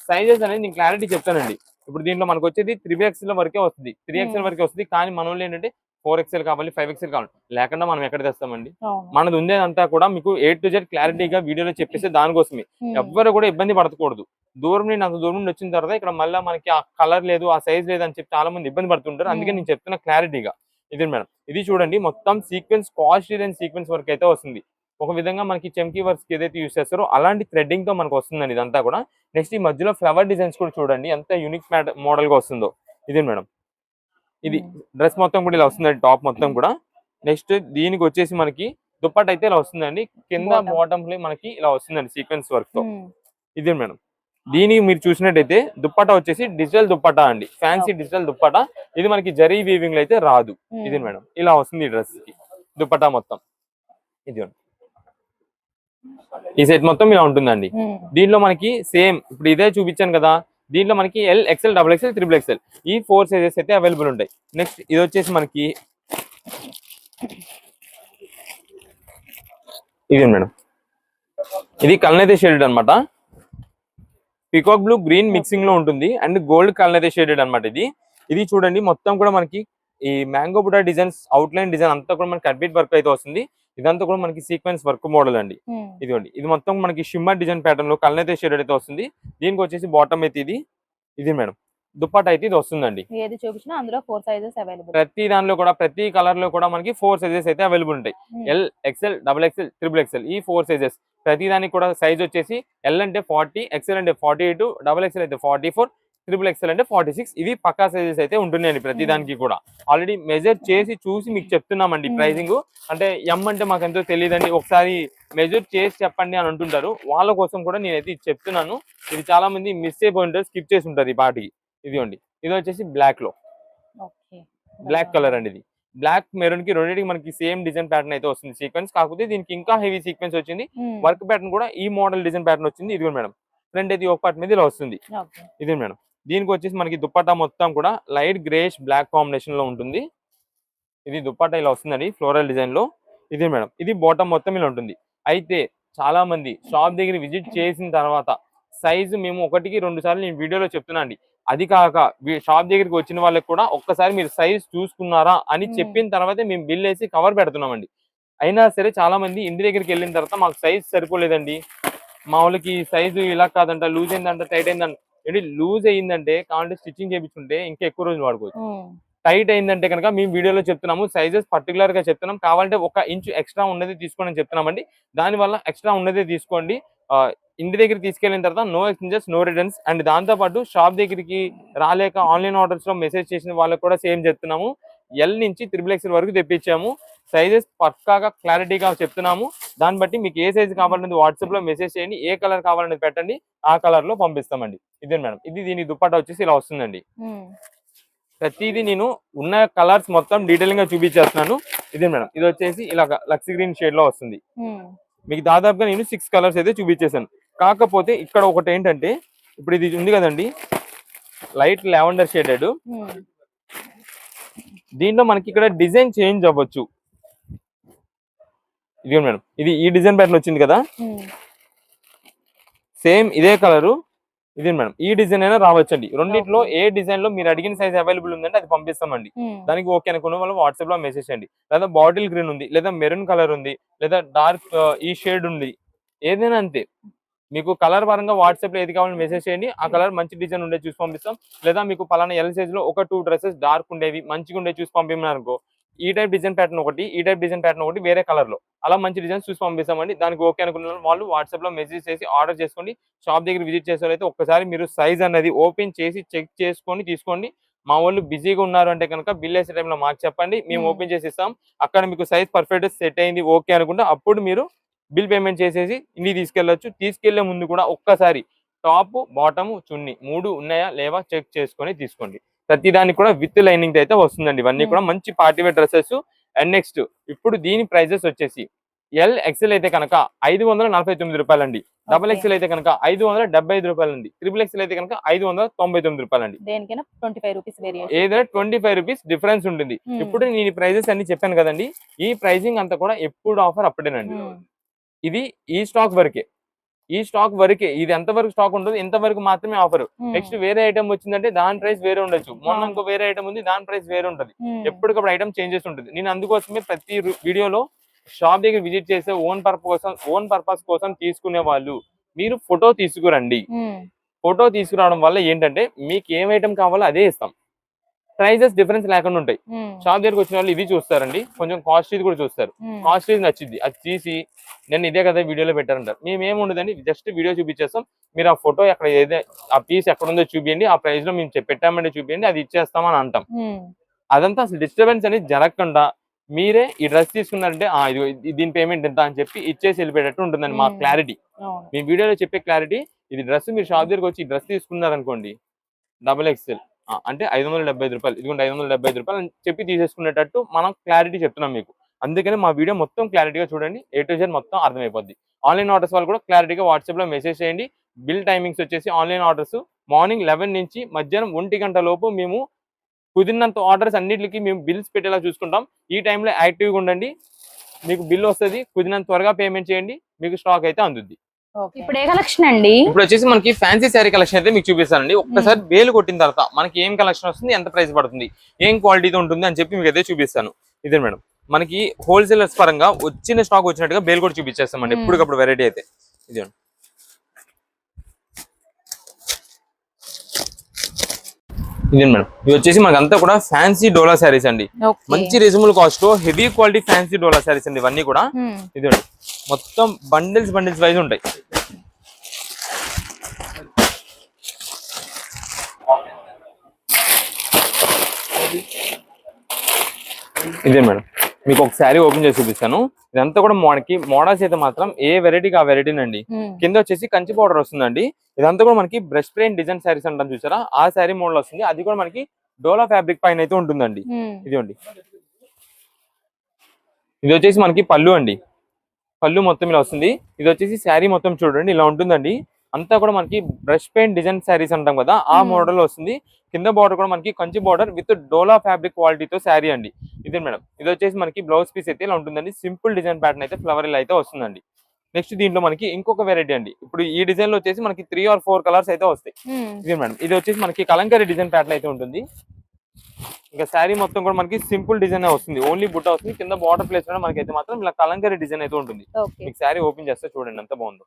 Speaker 1: సైజెస్ అనేది నేను క్లారిటీ చెప్తానండి. ఇప్పుడు దీంట్లో మనకు వచ్చేది 3XL వరకే వస్తుంది, 3XL వరకే వస్తుంది. కానీ మన వాళ్ళు ఏంటంటే 4XL కావాలి, 5XL కావాలి, లేకుండా మనం ఎక్కడ తెస్తామండి. మనది ఉండేదంతా కూడా మీకు A to Z క్లారిటీగా వీడియోలో చెప్పేసి దానికోసమే. ఎవ్వరు కూడా ఇబ్బంది పడకూడదు. దూరం నుండి అంత దూరం నుండి వచ్చిన తర్వాత ఇక్కడ మళ్ళీ మనకి ఆ కలర్ లేదు, ఆ సైజ్ లేదు అని చెప్పి చాలా మంది ఇబ్బంది పడుతుంటారు. అందుకే నేను చెప్తున్నా క్లారిటీగా. ఇది మేడం, ఇది చూడండి మొత్తం sequence, cost and sequence work అయితే వస్తుంది. ఒక విధంగా మనకి చెంకీ వర్క్స్ ఏదైతే యూస్ చేస్తారో అలాంటి థ్రెడ్డింగ్ తో మనకు వస్తుందండి ఇదంతా కూడా. నెక్స్ట్ ఈ మధ్యలో ఫ్లవర్ డిజైన్స్ కూడా చూడండి ఎంత యూనిక్ మోడల్ గా వస్తుందో. ఇదే మేడం, ఇది డ్రెస్ మొత్తం కూడా ఇలా వస్తుందండి, టాప్ మొత్తం కూడా. నెక్స్ట్ దీనికి వచ్చేసి మనకి దుప్పట్ అయితే ఇలా వస్తుందండి, కింద బాటమ్ మనకి ఇలా వస్తుందండి సీక్వెన్స్ వర్క్ తో. ఇదే మేడం, దీనికి మీరు చూసినట్టయితే దుప్పటా వచ్చేసి డిజిటల్ దుప్పటా అండి, ఫ్యాన్సీ డిజిటల్ దుప్పటా. ఇది మనకి జరీ వీవింగ్ లో అయితే రాదు. ఇది మేడం, ఇలా వస్తుంది డ్రెస్ కి దుప్పటా మొత్తం. ఇది ఈ సెట్ మొత్తం ఇలా ఉంటుందండి. దీంట్లో మనకి సేమ్ ఇప్పుడు ఇదే చూపించాను కదా, దీంట్లో మనకి L, XL, XXL, XXL ఈ 4 సైజెస్ అయితే అవైలబుల్ ఉంటాయి. నెక్స్ట్ ఇది వచ్చేసి మనకి ఇది మేడం, ఇది కల్నేతే షేడెడ్ అనమాట, పికాక్ బ్లూ గ్రీన్ మిక్సింగ్ లో ఉంటుంది అండ్ గోల్డ్ కల్నేతే షేడెడ్ అనమాట. ఇది చూడండి మొత్తం కూడా మనకి ఈ మ్యాంగో బుటా డిజైన్స్, అవుట్ లైన్ డిజైన్ అంతా కూడా మనకి కట్బీట్ వర్క్ అయితే వస్తుంది. ఇదంతా కూడా మనకి సీక్వెన్స్ వర్క్ మోడల్ అండి. ఇదిగోండి, ఇది మొత్తం మనకి షిమ్మర్ డిజైన్ ప్యాటర్న్ లో కల్నేతే షేడెడ్ అయితే వస్తుంది. దీనికి వచ్చేసి బాటమ్ అయితే ఇది మేడం, దుప్పట్ అయితే ఇది వస్తుందండి.
Speaker 2: ఏది చూపించినా అందులో 4 సైజెస్ అవైలబుల్.
Speaker 1: ప్రతి దానిలో కూడా ప్రతి కలర్ లో కూడా మనకి 4 సైజెస్ అయితే అవైలబుల్ ఉంటాయి. L, XL, XXL, XXL ఈ 4 సైజెస్. ప్రతి దానికి కూడా సైజ్ వచ్చేసి L అంటే 40, XL అంటే 42, XXL అయితే 44, XXL అంటే 46. ఇవి పక్కా సైజెస్ అయితే ఉంటున్నాయండి ప్రతి దానికి కూడా. ఆల్రెడీ మెజర్ చేసి చూసి మీకు చెప్తున్నామండి ప్రైజింగ్. అంటే M అంటే మాకు ఎంతో తెలియదండి, ఒకసారి మెజర్ చేసి చెప్పండి అని అంటుంటారు. వాళ్ళ కోసం కూడా నేనైతే ఇది చెప్తున్నాను. ఇది చాలా మంది మిస్ అయిపోయి ఉంటారు, స్కిప్ చేసి ఉంటారు ఈ పాటికి. ఇదిగోండి, ఇది వచ్చేసి బ్లాక్ లో, బ్లాక్ కలర్ అండి. ఇది బ్లాక్ మెరూన్ కి రెండింటికి మనకి సేమ్ డిజైన్ ప్యాటర్న్ అయితే వస్తుంది సీక్వెన్స్. కాకపోతే దీనికి ఇంకా హెవీ సీక్వెన్స్ వచ్చింది, వర్క్ ప్యాటర్న్ కూడా ఈ మోడల్ డిజైన్ ప్యాటర్న్ వచ్చింది. ఇది మేడం, ఫ్రంట్ అయితే ఒక పార్ట్ మీద ఇలా వస్తుంది. ఇది మేడం, దీనికి వచ్చేసి మనకి దుప్పట్టా మొత్తం కూడా లైట్ గ్రేష్ బ్లాక్ కాంబినేషన్ లో ఉంటుంది. ఇది దుప్పట్టా ఇలా వస్తుందండి ఫ్లోరల్ డిజైన్ లో. ఇది మేడం, ఇది బాటమ్ మొత్తం ఇలా ఉంటుంది. అయితే చాలా మంది షాప్ దగ్గర విజిట్ చేసిన తర్వాత సైజు మేము 1-2 సార్లు నేను వీడియోలో చెప్తున్నా అండి. అది కాక షాప్ దగ్గరికి వచ్చిన వాళ్ళకి కూడా ఒక్కసారి మీరు సైజ్ చూసుకున్నారా అని చెప్పిన తర్వాతే మేము బిల్ వేసి కవర్ పెడుతున్నామండి. అయినా సరే చాలా మంది ఇంటి దగ్గరికి వెళ్ళిన తర్వాత మాకు సైజ్ సరిపోలేదండి, మా వాళ్ళకి సైజు ఇలా కాదంట, లూజ్ అయిందంట, టైట్ అయిందంట. ఏంటి లూజ్ అయ్యిందంటే కావాలంటే స్టిచ్చింగ్ చేయించుకుంటే ఇంకా ఎక్కువ రోజులు వాడుకోవచ్చు. టైట్ అయిందంటే కనుక మేము వీడియోలో చెప్తున్నాము, సైజెస్ పర్టికులర్ గా చెప్తున్నాం, కావాలంటే 1 ఇంచు ఎక్స్ట్రా ఉన్నది తీసుకోండి అని చెప్తున్నామండి. దానివల్ల ఎక్స్ట్రా ఉన్నదే తీసుకోండి. ఇంటి దగ్గర తీసుకెళ్ళిన తర్వాత no exchanges, no returns. And దాంతో పాటు షాప్ దగ్గరికి రాలేక ఆన్లైన్ ఆర్డర్స్ లో మెసేజ్ చేసిన వాళ్ళకి కూడా సేమ్ చెప్తున్నాము. L నుంచి XXL వరకు తెప్పించాము. సైజెస్ పక్కాగా క్లారిటీగా చెప్తున్నాము. దాన్ని బట్టి మీకు ఏ సైజ్ కావాలనేది వాట్సాప్ లో మెసేజ్ చేయండి, ఏ కలర్ కావాలనేది పెట్టండి, ఆ కలర్ లో పంపిస్తామండి. ఇదే మేడం, ఇది దీని దుప్పట్టా వచ్చేసి ఇలా వస్తుందండి. ప్రతిదీ నేను ఉన్న కలర్స్ మొత్తం డీటెయిలింగ్ గా చూపించేస్తున్నాను. ఇదే మేడం, ఇది వచ్చేసి ఇలా లక్స్ గ్రీన్ షేడ్ లో వస్తుంది. మీకు దాదాపుగా నేను 6 కలర్స్ అయితే చూపించేసాను. కాకపోతే ఇక్కడ ఒకటి ఏంటంటే, ఇప్పుడు ఇది ఉంది కదండి లైట్ లావెండర్ షేడెడ్, దీంట్లో మనకి ఇక్కడ డిజైన్ చేంజ్ అవ్వచ్చు. ఇది మేడం, ఇది ఈ డిజైన్ ప్యాటర్న్ వచ్చింది కదా, సేమ్ ఇదే కలరు. ఇది మేడం, ఈ డిజైన్ అయినా రావచ్చండి. రెండింటిలో ఏ డిజైన్ లో మీరు అడిగిన సైజ్ అవైలబుల్ ఉందంటే అది పంపిస్తామండి. దానికి ఓకే అనుకున్న వాళ్ళు వాట్సాప్ లో మెసేజ్ చేయండి. లేదా బాటిల్ గ్రీన్ ఉంది, లేదా మెరూన్ కలర్ ఉంది, లేదా డార్క్ ఈ షేడ్ ఉంది, ఏదైనా అంతే. మీకు కలర్ పరంగా వాట్సాప్ లో ఏది కావాలని మెసేజ్ చేయండి, ఆ కలర్ మంచి డిజైన్ ఉండే చూసి పంపిస్తాం. లేదా మీకు పలానా L సైజ్ లో 1-2 డ్రెస్సెస్ డార్క్ ఉండేవి మంచిగా ఉండే చూసి పంపించారనుకో, ఈ టైప్ డిజైన్ ప్యాటర్న్ ఒకటి, ఈ టైప్ డిజైన్ ప్యాటర్న్ ఒకటి వేరే కలర్ లో అలా మంచి డిజైన్స్ చూసి పంపిస్తామండి. దానికి ఓకే అనుకున్న వాళ్ళు వాట్సాప్ లో మెసేజ్ చేసి ఆర్డర్ చేసుకోండి. షాప్ దగ్గర విజిట్ చేసేవాళ్ళైతే ఒక్కసారి మీరు సైజ్ అనేది ఓపెన్ చేసి చెక్ చేసుకొని తీసుకోండి. మా వాళ్ళు బిజీగా ఉన్నారు అంటే కనుక బిల్ వేసే టైంలో మాకు చెప్పండి, మేము ఓపెన్ చేసి ఇస్తాం. అక్కడ మీకు సైజ్ పర్ఫెక్ట్ సెట్ అయింది ఓకే అనుకుంటే అప్పుడు మీరు బిల్ పేమెంట్ చేసేసి ఇంటికి తీసుకెళ్ళొచ్చు. తీసుకెళ్లే ముందు కూడా ఒక్కసారి టాప్, బాటమ్, చున్నీ 3 ఉన్నాయా లేవా చెక్ చేసుకొని తీసుకోండి. ప్రతి దానికి కూడా విత్ లైనింగ్ అయితే వస్తుందండి. ఇవన్నీ కూడా మంచి party wear dresses. And next ఇప్పుడు దీని ప్రైజెస్ వచ్చేసి ఎల్ ఎక్స్ఎల్ అయితే కనుక 549 రూపాయలండి. డబుల్ ఎక్స్ఎల్ అయితే కనుక 575 రూపాయలండి. ట్రిపుల్ ఎక్స్ఎల్ అయితే కనుక 599 రూపాయలండి.
Speaker 2: దేనికైనా 25 రూపీస్ వేరియేషన్.
Speaker 1: ఏదైనా 25 రూపీస్ డిఫరెన్స్ ఉంటుంది. ఇప్పుడు నేను ఈ ప్రైజెస్ అన్ని చెప్పాను కదండి. ఈ ప్రైజింగ్ అంతా కూడా ఎప్పుడు ఆఫర్ అప్పుడేనండి. ఇది ఈ స్టాక్ వరకే. ఈ స్టాక్ వరకే. ఇది ఎంత వరకు స్టాక్ ఉంటుంది, ఎంత వరకు మాత్రమే ఆఫర్. నెక్స్ట్ వేరే ఐటమ్ వచ్చిందంటే దాని ప్రైస్ వేరే ఉండొచ్చు. మొన్న ఇంకో వేరే ఐటమ్ ఉంది, దాని ప్రైస్ వేరే ఉంటుంది. ఎప్పటికప్పుడు ఐటమ్ చేంజెస్ ఉంటుంది. నేను అందుకోసమే ప్రతి వీడియోలో షాప్ దగ్గర విజిట్ చేసే ఓన్ పర్పస్ కోసం తీసుకునే వాళ్ళు మీరు ఫోటో తీసుకురండి. ఫోటో తీసుకురావడం వల్ల ఏంటంటే మీకు ఏం ఐటమ్ కావాలో అదే ఇస్తాం. ప్రైజెస్ డిఫరెన్స్ లేకుండా ఉంటాయి. షాప్ దగ్గరకు వచ్చిన వాళ్ళు ఇది చూస్తారండి, కొంచెం కాస్ట్లీ కూడా చూస్తారు. కాస్ట్లీ నచ్చింది అది తీసి నేను ఇదే కదా వీడియోలో పెట్టారంటారు. మేము ఉండదండి, జస్ట్ వీడియో చూపించేస్తాం. మీరు ఆ ఫోటో ఎక్కడ ఆ పీస్ ఎక్కడ ఉందో చూపించండి, ఆ ప్రైస్ లో మేము పెట్టామంటే చూపించండి, అది ఇచ్చేస్తామని అంటాం. అదంతా అసలు డిస్టర్బెన్స్ అనేది జరగకుండా మీరే ఈ డ్రెస్ తీసుకున్నారంటే దీని పేమెంట్ ఎంత అని చెప్పి ఇచ్చేసి వెళ్ళిపోయేటట్టు ఉంటుందండి మా క్లారిటీ. మీ వీడియోలో చెప్పే క్లారిటీ ఇది. డ్రెస్ మీరు షాప్ దగ్గరకు వచ్చి డ్రెస్ తీసుకున్నారనుకోండి, డబుల్ ఎక్స్ఎల్ అంటే 575 రూపాయలు, ఇదిగోండి 575 రూపాయలు అని చెప్పి తీసేసుకునేటట్టు మనం క్లారిటీ చెప్తున్నాం మీకు. అందుకని మా వీడియో మొత్తం క్లారిటీగా చూడండి, A to Z మొత్తం అర్థమైపోద్ది. ఆన్లైన్ ఆర్డర్స్ వాళ్ళు కూడా క్లారిటీగా వాట్సాప్ లో మెసేజ్ చేయండి. బిల్ టైమింగ్స్ వచ్చేసి ఆన్లైన్ ఆర్డర్స్ మార్నింగ్ 11 నుంచి మధ్యాహ్నం 1 గంట లోపు మేము కుదిరినంత ఆర్డర్స్ అన్నిటికి మేము బిల్స్ పెట్టేలా చూసుకుంటాం. ఈ టైంలో యాక్టివ్గా ఉండండి, మీకు బిల్ వస్తుంది. కుదిరినంత త్వరగా పేమెంట్ చేయండి, మీకు స్టాక్ అయితే అందుద్ది.
Speaker 2: ఇప్పుడు ఏ కలెక్షన్ అండి?
Speaker 1: ఇప్పుడు వచ్చేసి మనకి ఫ్యాన్సీ శారీ కలెక్షన్ అయితే మీకు చూపిస్తానండి. ఒక్కసారి బేలు కొట్టిన తర్వాత మనకి ఏం కలెక్షన్ వస్తుంది, ఎంత ప్రైస్ పడుతుంది, ఏం క్వాలిటీతో ఉంటుంది అని చెప్పి మీకు అయితే చూపిస్తాను. ఇదే మేడం, మనకి హోల్సేలర్స్ పరంగా వచ్చిన స్టాక్ వచ్చినట్టుగా బేలు కూడా చూపించేస్తామండి ఎప్పటికప్పుడు వెరైటీ అయితే. ఇదే ఇదే మేడం, ఇవి వచ్చేసి మనకి అంతా కూడా ఫ్యాన్సీ డోలా శారీస్ అండి. మంచి రీజనబుల్ కాస్ట్ లో హెవీ క్వాలిటీ ఫ్యాన్సీ డోలా శారీస్ అండి ఇవన్నీ కూడా. ఇదండి మొత్తం బండిల్స్ వైజ్ ఉంటాయి. ఇదే మేడం, మీకు ఒక శారీ ఓపెన్ చేసి చూపిస్తాను. ఇదంతా కూడా మనకి మోడల్స్ అయితే మాత్రం ఏ వెరైటీకి ఆ వెరైటీనండి. కింద వచ్చేసి కంచి పౌడర్ వస్తుందండి. ఇదంతా కూడా మనకి బ్రష్ పెయింట్ డిజైన్ శారీస్ అంటాం చూసారా, ఆ శారీ మోడల్ వస్తుంది. అది కూడా మనకి డోలా ఫ్యాబ్రిక్ పైన అయితే ఉంటుందండి. ఇదిగోండి, ఇది వచ్చేసి మనకి పళ్ళు అండి. పళ్ళు మొత్తం ఇలా వస్తుంది. ఇది వచ్చేసి శారీ మొత్తం చూడండి ఇలా ఉంటుందండి. అంతా కూడా మనకి బ్రష్ పెయింట్ డిజైన్ శారీస్ అంటాం కదా, ఆ మోడల్ వస్తుంది. కింద బార్డర్ కూడా మనకి Kanchi border with dola fabric క్వాలిటీతో శారీ అండి. ఇదే మేడం, ఇది వచ్చేసి మనకి బ్లౌజ్ పీస్ అయితే ఇలా ఉంటుందండి. సింపుల్ డిజైన్ ప్యాటర్న్ అయితే ఫ్లవర్ ఇలా అయితే వస్తుందండి. నెక్స్ట్ దీంట్లో మనకి ఇంకొక వెరైటీ అండి. ఇప్పుడు ఈ డిజైన్ లో వచ్చేసి మనకి 3 or 4 కలర్స్ అయితే వస్తాయి. ఇదే మేడం, ఇది వచ్చేసి మనకి కలంకారీ డిజైన్ ప్యాటర్న్ అయితే ఉంటుంది. ఇంకా శారీ మొత్తం కూడా మనకి సింపుల్ డిజైన్ వస్తుంది, ఓన్లీ బుట్ట వస్తుంది. కింద బార్డర్ ప్లేస్ లో మనకి అయితే మాత్రం ఇలా కలంకారీ డిజైన్ అయితే ఉంటుంది. మీకు శారీ ఓపెన్ చేస్తే చూడండి ఎంత బాగుందో.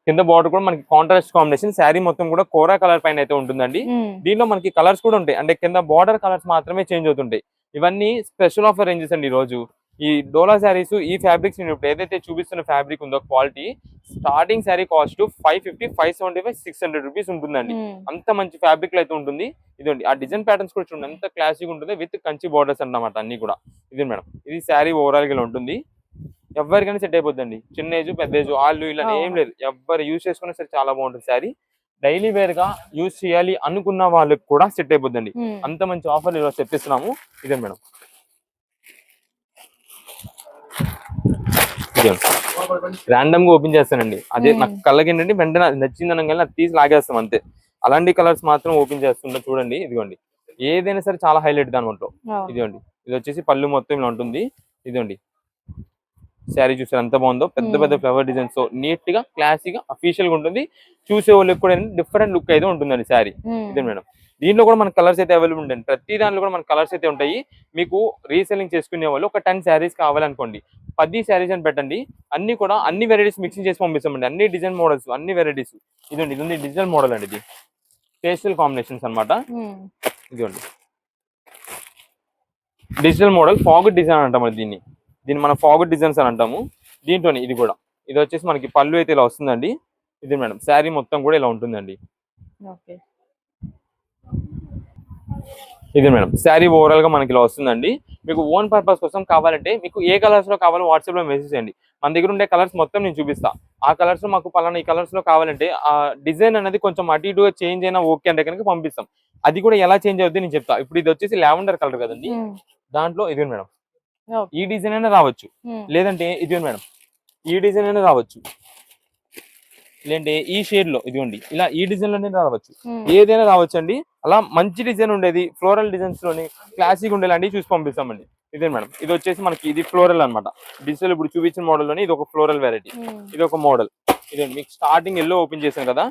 Speaker 1: కింద బార్డర్ కూడా మనకి కాంట్రాస్ట్ కాంబినేషన్, శారీ మొత్తం కూడా కోరా కలర్ పైన అయితే ఉంటుందండి. దీనిలో మనకి కలర్స్ కూడా ఉంటాయి, అంటే కింద బార్డర్ కలర్స్ మాత్రమే చేంజ్ అవుతుంటాయి. ఇవన్నీ స్పెషల్ ఆఫర్ రేంజెస్ అండి. ఈ రోజు ఈ డోలా శారీస్, ఈ ఫ్యాబ్రిక్స్ నేను ఇప్పుడు ఏదైతే చూపిస్తున్న ఫ్యాబ్రిక్ ఉందో quality, starting sari cost 550, 575, 600 rupees ఉంటుందండి. అంత మంచి ఫ్యాబ్రిక్ లో అయితే ఉంటుంది. ఇదండి, ఆ డిజైన్ ప్యాటర్న్స్ కూడా చూడండి ఎంత క్లాసిక్ ఉంటుంది, విత్ కంచి బార్డర్స్ అన్నమాట అన్ని కూడా. ఇదే మేడం, ఇది శారీ ఓవరాల్ గా ఉంటుంది. ఎవరికైనా సెట్ అయిపోద్దండి, చిన్న ఏజ్ పెద్ద ఏజ్ వాళ్ళు ఇలా ఏం లేదు, ఎవరు యూజ్ చేసుకున్నా సరే చాలా బాగుంటుంది శారీ. డైలీ వేర్ గా యూజ్ చేయాలి అనుకున్న వాళ్ళకి కూడా సెట్ అయిపోద్దండి. అంత మంచి ఆఫర్ ఈరోజు తెప్పిస్తున్నాము. ఇదే మేడం, ర్యాండమ్ గా ఓపెన్ చేస్తానండి. అదే నాకు కళ్ళకి ఏంటంటే వెంటనే అది నచ్చింది అనగానే అది తీసి లాగేస్తాం అంతే. అలాంటి కలర్స్ మాత్రం ఓపెన్ చేస్తుంటే చూడండి. ఇదిగోండి, ఏదైనా సరే చాలా హైలైట్ దానిలో. ఇదిగోండి, ఇది వచ్చేసి పళ్ళు మొత్తం ఇలా ఉంటుంది. ఇదిగోండి, శారీ చూసారు ఎంత బాగుందో, పెద్ద పెద్ద ఫ్లవర్ డిజైన్స్ తో నీట్ గా క్లాసీగా అఫీషియల్ గా ఉంటుంది. చూసే వాళ్ళకి కూడా డిఫరెంట్ లుక్ అయితే ఉంటుందండి శారీ. ఇదే మేడం, దీంట్లో కూడా మన కలర్స్ అయితే అవైలబుల్ ఉంటాయి. ప్రతి దాంట్లో కూడా మన కలర్స్ అయితే ఉంటాయి. మీకు రీసెల్లింగ్ చేసుకునే వాళ్ళు ఒక 10 శారీస్ కావాలనుకోండి, 10 శారీస్ అని పెట్టండి. అన్ని కూడా అన్ని వెరైటీస్ మిక్సింగ్ చేసి పంపిస్తామండి. అన్ని డిజైన్ మోడల్స్, అన్ని వెరైటీస్. ఇదండి డిజిటల్ మోడల్ అండి, ఇది పేస్టల్ కాంబినేషన్స్ అనమాట. ఇదిగోండి డిజిటల్ మోడల్ ఫాగ్ డిజైన్ అంటాం దీన్ని మనం ఫాగ్ డిజైన్స్ అని అంటాము. దీంట్లోనే ఇది కూడా, ఇది వచ్చేసి మనకి పళ్ళు అయితే ఇలా వస్తుందండి. ఇది మేడం, శారీ మొత్తం కూడా ఇలా ఉంటుందండి. ఇది మేడం శారీ ఓవరాల్ గా మనకి ఇలా వస్తుందండి. మీకు ఓన్ పర్పస్ కోసం కావాలంటే మీకు ఏ కలర్స్ లో కావాలో వాట్సాప్ లో మెసేజ్ చేయండి. మన దగ్గర ఉండే కలర్స్ మొత్తం నేను చూపిస్తా. ఆ కలర్స్ లో మాకు పలానా ఈ కలర్స్ లో కావాలంటే ఆ డిజైన్ అనేది కొంచెం అటు ఇటుగా చేంజ్ అయినా ఓకే అంటే కనుక పంపిస్తాం. అది కూడా ఎలా చేంజ్ అవుతుంది నేను చెప్తా. ఇప్పుడు ఇది వచ్చేసి లావెండర్ కలర్ కదండి, దాంట్లో ఇది మేడం ఈ డిజైన్ అయినా రావచ్చు, లేదంటే ఇది మేడం ఈ డిజైన్ అయినా రావచ్చు, లేదంటే ఈ షేడ్ లో ఇదిగోండి ఇలా ఈ డిజైన్ లోనే రావచ్చు, ఏదైనా రావచ్చు అండి. అలా మంచి డిజైన్ ఉండేది ఫ్లోరల్ డిజైన్స్ లోని క్లాసిక్ ఉండేలాంటివి చూసి పంపిస్తామండి. ఇదే మేడం ఇది వచ్చేసి మనకి ఇది ఫ్లోరల్ అన్నమాట. డిజిటల్ ఇప్పుడు చూపించిన మోడల్ లోని ఇది ఒక ఫ్లోరల్ వెరైటీ, ఇది ఒక మోడల్. ఇదండి మీకు స్టార్టింగ్ ఎల్లో ఓపెన్ చేశాను కదా,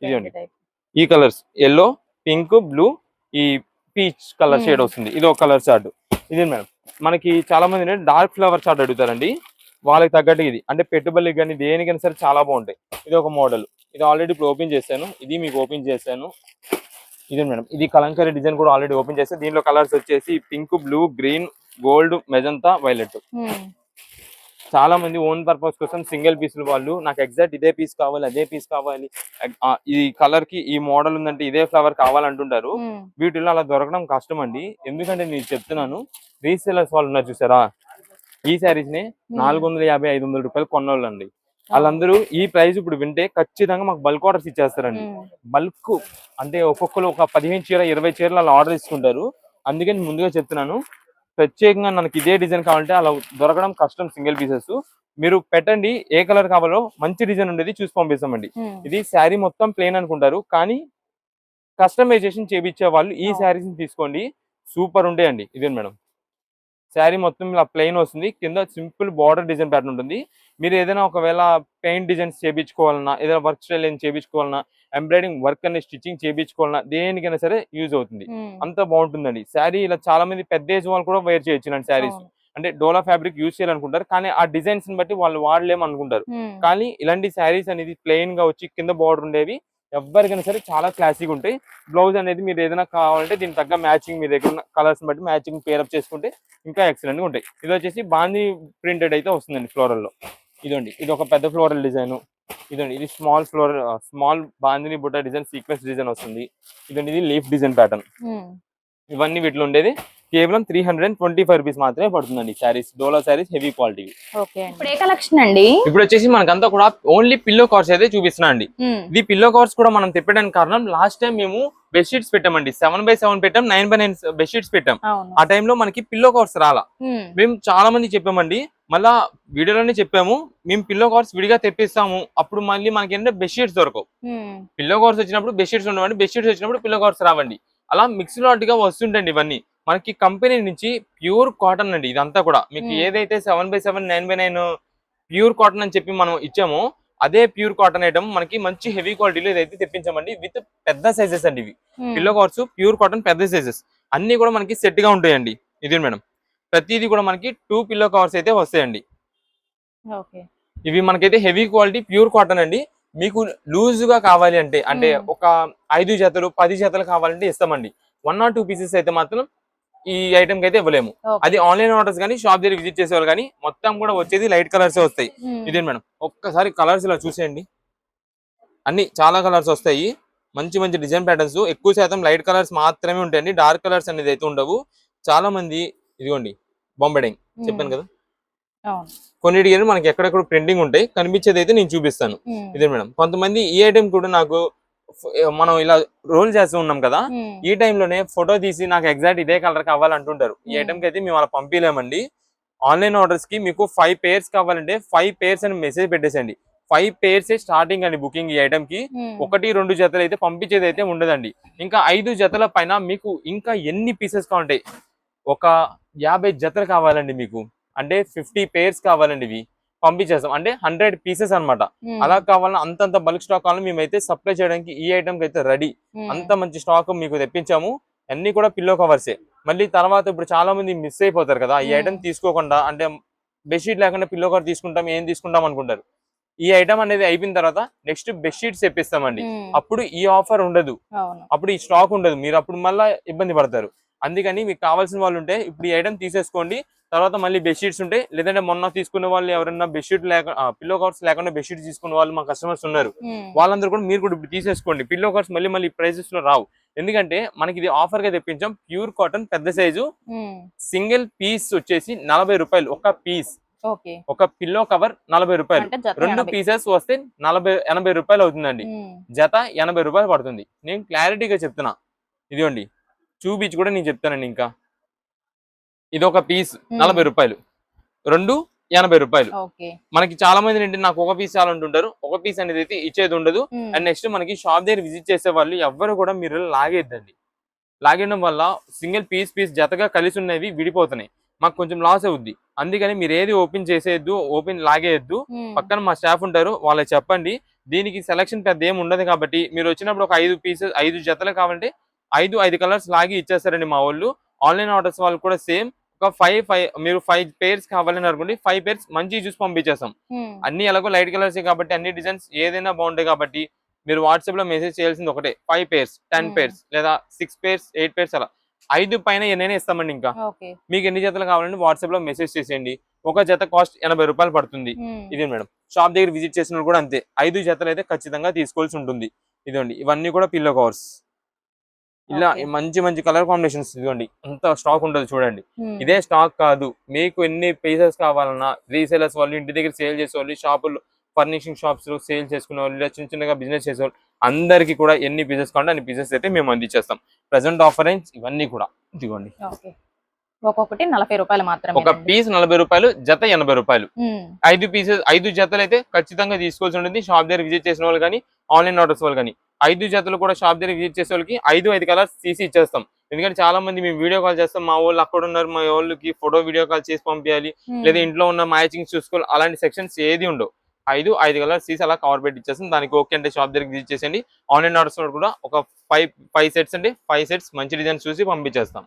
Speaker 1: ఇదండి ఈ కలర్స్ ఎల్లో, పింక్, బ్లూ, ఈ పీచ్ కలర్ షేడ్ వస్తుంది. ఇది ఒక కలర్ చార్ట్. ఇదే మేడం మనకి చాలా మంది డార్క్ ఫ్లవర్ చార్ట్ అడుగుతారండి, వాళ్ళకి తగ్గట్టు ఇది అంటే పెట్టుబడికి కానీ దేనికైనా సరే చాలా బాగుంటాయి. ఇది ఒక మోడల్, ఇది ఆల్రెడీ ఇప్పుడు ఓపెన్ చేశాను, ఇది మీకు ఓపెన్ చేశాను. ఇదే మేడం ఇది కలంకారీ డిజైన్ కూడా ఆల్రెడీ ఓపెన్ చేస్తే దీనిలో కలర్స్ వచ్చేసి pink, blue, green, gold, magenta, violet. చాలా మంది ఓన్ పర్పస్ కోసం సింగిల్ పీసులు వాళ్ళు నాకు ఎగ్జాక్ట్ ఇదే పీస్ కావాలి అదే పీస్ కావాలి, ఈ కలర్ కి ఈ మోడల్ ఉందంటే ఇదే ఫ్లవర్ కావాలంటుంటారు. వీటిలో అలా దొరకడం కష్టం అండి. ఎందుకంటే నేను చెప్తున్నాను, రీసేలర్స్ వాళ్ళు ఉన్నారు చూసారా, ఈ శారీస్ ని 450-500 రూపాయలు కొన్నోళ్ళు అండి. వాళ్ళందరూ ఈ ప్రైస్ ఇప్పుడు వింటే ఖచ్చితంగా మాకు బల్క్ ఆర్డర్స్ ఇచ్చేస్తారండి. బల్క్ అంటే ఒక్కొక్కరు ఒక 15 చీర 20 చీరలు అలా ఆర్డర్ ఇచ్చుకుంటారు. అందుకని ముందుగా చెప్తున్నాను, ప్రత్యేకంగా మనకి ఇదే డిజైన్ కావాలంటే అలా దొరకడం కష్టం. సింగిల్ పీసెస్ మీరు పెట్టండి, ఏ కలర్ కావాలో మంచి డిజైన్ ఉండేది చూసి పంపిస్తామండి. ఇది శారీ మొత్తం ప్లెయిన్ అనుకుంటారు, కానీ కస్టమైజేషన్ చేయించే వాళ్ళు ఈ శారీస్ తీసుకోండి, సూపర్ ఉంటాయండి. ఇదే మేడం శారీ మొత్తం ఇలా ప్లెయిన్ వస్తుంది, కింద సింపుల్ బార్డర్ డిజైన్ ప్యాటర్న్ ఉంటుంది. మీరు ఏదైనా ఒకవేళ పెయింట్ డిజైన్స్ చేయించుకోవాలన్నా, ఏదైనా వర్క్ స్టైల్ ఏం చేయించుకోవాలన్నా, ఎంబ్రాయిడింగ్ వర్క్ అనేది స్టిచ్చింగ్ చేయించుకోవాలన్నా దేనికైనా సరే యూజ్ అవుతుంది. అంత బాగుంటుందండి శారీ. ఇలా చాలా మంది పెద్ద ఏజ్ వాళ్ళు కూడా వేర్ చేయొచ్చు ఇలాంటి శారీస్. అంటే డోలా ఫ్యాబ్రిక్ యూజ్ చేయాలనుకుంటారు, కానీ ఆ డిజైన్స్ బట్టి వాళ్ళు వాడలేము అనుకుంటారు. కానీ ఇలాంటి శారీస్ అనేది ప్లెయిన్ గా వచ్చి కింద బార్డర్ ఉండేవి ఎవరికైనా సరే చాలా క్లాసిక్ ఉంటాయి. బ్లౌజ్ అనేది మీరు ఏదైనా కావాలంటే దీనికి తగ్గ మ్యాచింగ్ మీ దగ్గర ఉన్న కలర్స్ బట్టి మ్యాచింగ్ పేరప్ చేసుకుంటే ఇంకా ఎక్సలెంట్ గా ఉంటాయి. ఇది వచ్చేసి బాందీ ప్రింటెడ్ అయితే వస్తుందండి ఫ్లోరల్ లో. ఇదండి ఇది ఒక పెద్ద ఫ్లోరల్ డిజైన్. ఇదండి ఇది స్మాల్ బాందిని బుట్ట డిజైన్ సీక్వెన్స్ డిజైన్ వస్తుంది. ఇదండి ఇది లీఫ్ డిజైన్ ప్యాటర్న్. ఇవన్నీ వీటిలో ఉండేది కేవలం 325 రూపీస్ మాత్రమే పడుతుందండి. శారీస్ డోలా శారీస్ హెవీ క్వాలిటీ.
Speaker 2: ఇప్పుడు ఏ కలెక్షన్ అండి?
Speaker 1: ఇప్పుడు వచ్చేసి మనకంతా కూడా ఓన్లీ పిల్లో కవర్స్ అయితే చూపిస్తున్నా అండి. ఇది పిల్లో కవర్స్ కూడా మనం తిప్పడానికి కారణం, లాస్ట్ టైం మేము బెడ్షీట్స్ పెట్టామండి, 7x7 పెట్టాం, 9x9 బెడ్షీట్స్ పెట్టాం. ఆ టైంలో మనకి పిల్లో కవర్స్ రాలా. మేము చాలా మంది చెప్పామండి, మళ్ళా వీడియోలోనే చెప్పాము, మేము పిల్లో కవర్స్ విడిగా తెప్పిస్తాము, అప్పుడు మళ్ళీ మనకి ఏంటంటే బెడ్షీట్స్ దొరకవు. పిల్లో కవర్స్ వచ్చినప్పుడు బెడ్షీట్స్ ఉండవండి, బెడ్షీట్స్ వచ్చినప్పుడు పిల్లో కవర్స్ రావండి. అలా మిక్స్ లాట్గా వస్తుంటండి ఇవన్నీ. మనకి కంపెనీ నుంచి ప్యూర్ కాటన్ అండి ఇదంతా కూడా. మీకు ఏదైతే 7x7 9x9 ప్యూర్ కాటన్ అని చెప్పి మనం ఇచ్చామో అదే ప్యూర్ కాటన్ ఐటమ్ మనకి మంచి హెవీ క్వాలిటీలో ఇదైతే తెప్పించామండి. విత్ పెద్ద సైజెస్ అండి ఇవి. పిల్లో కవర్స్ ప్యూర్ కాటన్ పెద్ద సైజెస్ అన్ని కూడా మనకి సెట్ గా ఉంటాయండి. ఇది మేడం ప్రతిదీ కూడా మనకి 2 పిల్లో కవర్స్ అయితే వస్తాయండి. ఇవి మనకైతే హెవీ క్వాలిటీ ప్యూర్ కాటన్ అండి. మీకు లూజ్ గా కావాలి అంటే ఒక 5 జతలు 10 జతలు కావాలంటే ఇస్తామండి. 1 or 2 పీసెస్ అయితే మాత్రం ఈ ఐటమ్ కి అయితే ఇవ్వలేము. అది ఆన్లైన్ ఆర్డర్స్ కానీ షాప్ దగ్గర విజిట్ చేసేవాళ్ళు కానీ మొత్తం కూడా వచ్చేది లైట్ కలర్స్ వస్తాయి. ఇదే మేడం ఒక్కసారి కలర్స్ ఇలా చూసేయండి, అన్ని చాలా కలర్స్ వస్తాయి, మంచి మంచి డిజైన్ ప్యాటర్న్స్. ఎక్కువ శాతం లైట్ కలర్స్ మాత్రమే ఉంటాయండి, డార్క్ కలర్స్ అనేది అయితే ఉండవు. చాలా మంది ఇదిగోండి బొంబెడింగ్ చెప్పాను కదా, కొన్నిటికి మనకి ఎక్కడెక్కడ ప్రింటింగ్ ఉంటాయి, కనిపించేది అయితే నేను చూపిస్తాను. ఇదే మేడం కొంతమంది ఈ ఐటమ్ కూడా నాకు మనం ఇలా రోల్ చేస్తూ ఉన్నాం కదా, ఈ టైంలోనే ఫోటో తీసి నాకు ఎగ్జాక్ట్ ఇదే కలర్ కావాలంటుంటారు. ఈ ఐటమ్ కి అయితే మేము అలా పంపించలేమండి. ఆన్లైన్ ఆర్డర్స్ కి మీకు 5 pairs కావాలంటే 5 pairs అని మెసేజ్ పెట్టేసండి. 5 pairs స్టార్టింగ్ అండి బుకింగ్. ఈ ఐటమ్ కి 1-2 జతలు అయితే పంపించేది అయితే ఉండదండి. ఇంకా 5 జతల పైన మీకు ఇంకా ఎన్ని పీసెస్ కావాలంటాయి, ఒక 50 జతలు కావాలండి మీకు, అంటే 50 pairs కావాలండి, ఇవి పంపించేస్తాం. అంటే 100 పీసెస్ అనమాట. అలా కావాలన్నా అంతంత బల్క్ స్టాక్ కావాలని మేమైతే సప్లై చేయడానికి ఈ ఐటమ్ కి అయితే రెడీ. అంత మంచి స్టాక్ మీకు తెప్పించాము. అన్ని కూడా పిల్లో కవర్సే. మళ్ళీ తర్వాత ఇప్పుడు చాలా మంది మిస్ అయిపోతారు కదా, ఈ ఐటమ్ తీసుకోకుండా అంటే బెడ్షీట్ లేకుండా పిల్లో కవర్ తీసుకుంటాం ఏం తీసుకుంటాం అనుకుంటారు. ఈ ఐటమ్ అనేది అయిపోయిన తర్వాత నెక్స్ట్ బెడ్షీట్స్ తెప్పిస్తామండి. అప్పుడు ఈ ఆఫర్ ఉండదు, అప్పుడు ఈ స్టాక్ ఉండదు, మీరు అప్పుడు మళ్ళీ ఇబ్బంది పడతారు. అందుకని మీకు కావాల్సిన వాళ్ళు ఉంటే ఇప్పుడు ఈ ఐటమ్ తీసేసుకోండి. తర్వాత మళ్ళీ బెడ్షీట్స్ ఉంటాయి, లేదంటే మొన్న తీసుకునే వాళ్ళు ఎవరైనా బెడ్షీట్ లేక పిల్లో కవర్స్ లేకుండా బెడ్షీట్ తీసుకునే వాళ్ళు మా కస్టమర్స్ ఉన్నారు. వాళ్ళందరూ కూడా మీరు కూడా ఇప్పుడు తీసేసుకోండి. పిల్లో కవర్స్ మళ్ళీ ప్రైసెస్ లో రావు, ఎందుకంటే మనకి ఇది ఆఫర్ గా తెప్పించాం. ప్యూర్ కాటన్ పెద్ద సైజు సింగిల్ పీస్ వచ్చేసి 40 రూపాయలు ఒక పీస్. ఒక పిల్లో కవర్ 40 రూపాయలు, 2 పీసెస్ వస్తే 80 రూపాయలు అవుతుందండి. జత 80 రూపాయలు పడుతుంది. నేను క్లారిటీగా చెప్తున్నా, ఇదిగోండి చూపించి కూడా నేను చెప్తానండి. ఇంకా ఇది ఒక పీస్ 40 రూపాయలు, 2 80 రూపాయలు. మనకి చాలా మంది ఏంటి, నాకు ఒక పీస్ చాలా ఉంటుంటారు, ఒక పీస్ అనేది అయితే ఇచ్చేది ఉండదు. అండ్ నెక్స్ట్ మనకి షాప్ దగ్గర విజిట్ చేసే వాళ్ళు ఎవ్వరు కూడా మీరు లాగేద్దండి. లాగేయడం వల్ల సింగిల్ పీస్ జతగా కలిసి ఉన్నవి విడిపోతున్నాయి, మాకు కొంచెం లాస్ అవుద్ది. అందుకని మీరు ఏది ఓపెన్ చేసేయద్దు, ఓపెన్ లాగేయద్దు. పక్కన మా స్టాఫ్ ఉంటారు, వాళ్ళకి చెప్పండి. దీనికి సెలక్షన్ పెద్ద ఏమి ఉండదు కాబట్టి మీరు వచ్చినప్పుడు ఒక 5 జతలు కావాలంటే 5 కలర్స్ లాగి ఇచ్చేస్తారండి మా వాళ్ళు. ఆన్లైన్ ఆర్డర్స్ వాళ్ళు కూడా సేమ్. ఒక 5 పేర్స్ కావాలని అనుకోండి, 5 పేర్స్ మంచి చూసి పంపించేస్తాం. అన్ని ఎలాగో లైట్ కలర్స్ కాబట్టి అన్ని డిజైన్స్ ఏదైనా బాగుంటాయి కాబట్టి మీరు వాట్సాప్ లో మెసేజ్ చేయాల్సింది ఒకటే, 5 పేర్స్ 10 పేర్స్ లేదా 6 పేర్స్ 8 పేర్స్ అలా 5 పైన ఎన్నైనా ఇస్తామండి. ఇంకా మీకు ఎన్ని జతలు కావాలంటే వాట్సాప్ లో మెసేజ్ చేసేయండి. ఒక జత కాస్ట్ 80 రూపాయలు పడుతుంది. ఇదే మేడం, షాప్ దగ్గర విజిట్ చేసిన కూడా అంతే, 5 జతలు అయితే ఖచ్చితంగా తీసుకోవాల్సి ఉంటుంది. ఇదిగోండి ఇవన్నీ కూడా పిల్లో కవర్స్, ఇలా మంచి కలర్ కాంబినేషన్స్. ఇదిగోండి అంత స్టాక్ ఉంటుంది చూడండి. ఇదే స్టాక్ కాదు, మీకు ఎన్ని పీసెస్ కావాలన్నా రీసేలర్స్ వాళ్ళు, ఇంటి దగ్గర సేల్ చేసే వాళ్ళు, షాపులు ఫర్నిషింగ్ షాప్స్ లో సేల్ చేసుకునే వాళ్ళు, ఇలా చిన్నగా బిజినెస్ చేసే వాళ్ళు అందరికి కూడా ఎన్ని పీసెస్ కావాలంటే అన్ని పీసెస్ అయితే మేము అందించేస్తాం. ప్రెసెంట్ ఆఫర్ ఇవన్నీ కూడా ఇదిగోండి.
Speaker 2: ఒక్కొక్కటి 40 రూపాయలు మాత్రమే.
Speaker 1: ఒక పీస్ 40 రూపాయలు, జత 80 రూపాయలు. 5 జతలు అయితే ఖచ్చితంగా తీసుకోవాల్సి ఉంటుంది. షాప్ దగ్గర విజిట్ చేసిన వాళ్ళు కానీ, ఆన్లైన్ ఆర్డర్స్ వాళ్ళు కానీ 5 జతలు కూడా షాప్ దగ్గర విజిట్ చేసే వాళ్ళకి 5 కలర్స్ తీసి ఇచ్చేస్తాం. ఎందుకంటే చాలా మంది మేము వీడియో కాల్ చేస్తాం, మా వాళ్ళు అక్కడ ఉన్నారు, మా వాళ్ళకి ఫోటో వీడియో కాల్ చేసి పంపించాలి, లేదా ఇంట్లో ఉన్న మ్యాచింగ్ చూసుకోవాలి, అలాంటి సెక్షన్స్ ఏది ఉండవు. 5 కలర్స్ తీసి అలా కవర్ పెట్టి ఇచ్చేస్తాం. దానికి ఓకే అంటే షాప్ దగ్గర విజిట్ చేసేయండి. ఆన్లైన్ ఆర్డర్స్ కూడా ఒక 5 సెట్స్ అంటే 5 సెట్స్ మంచి డిజైన్స్ చూసి పంపించేస్తాం.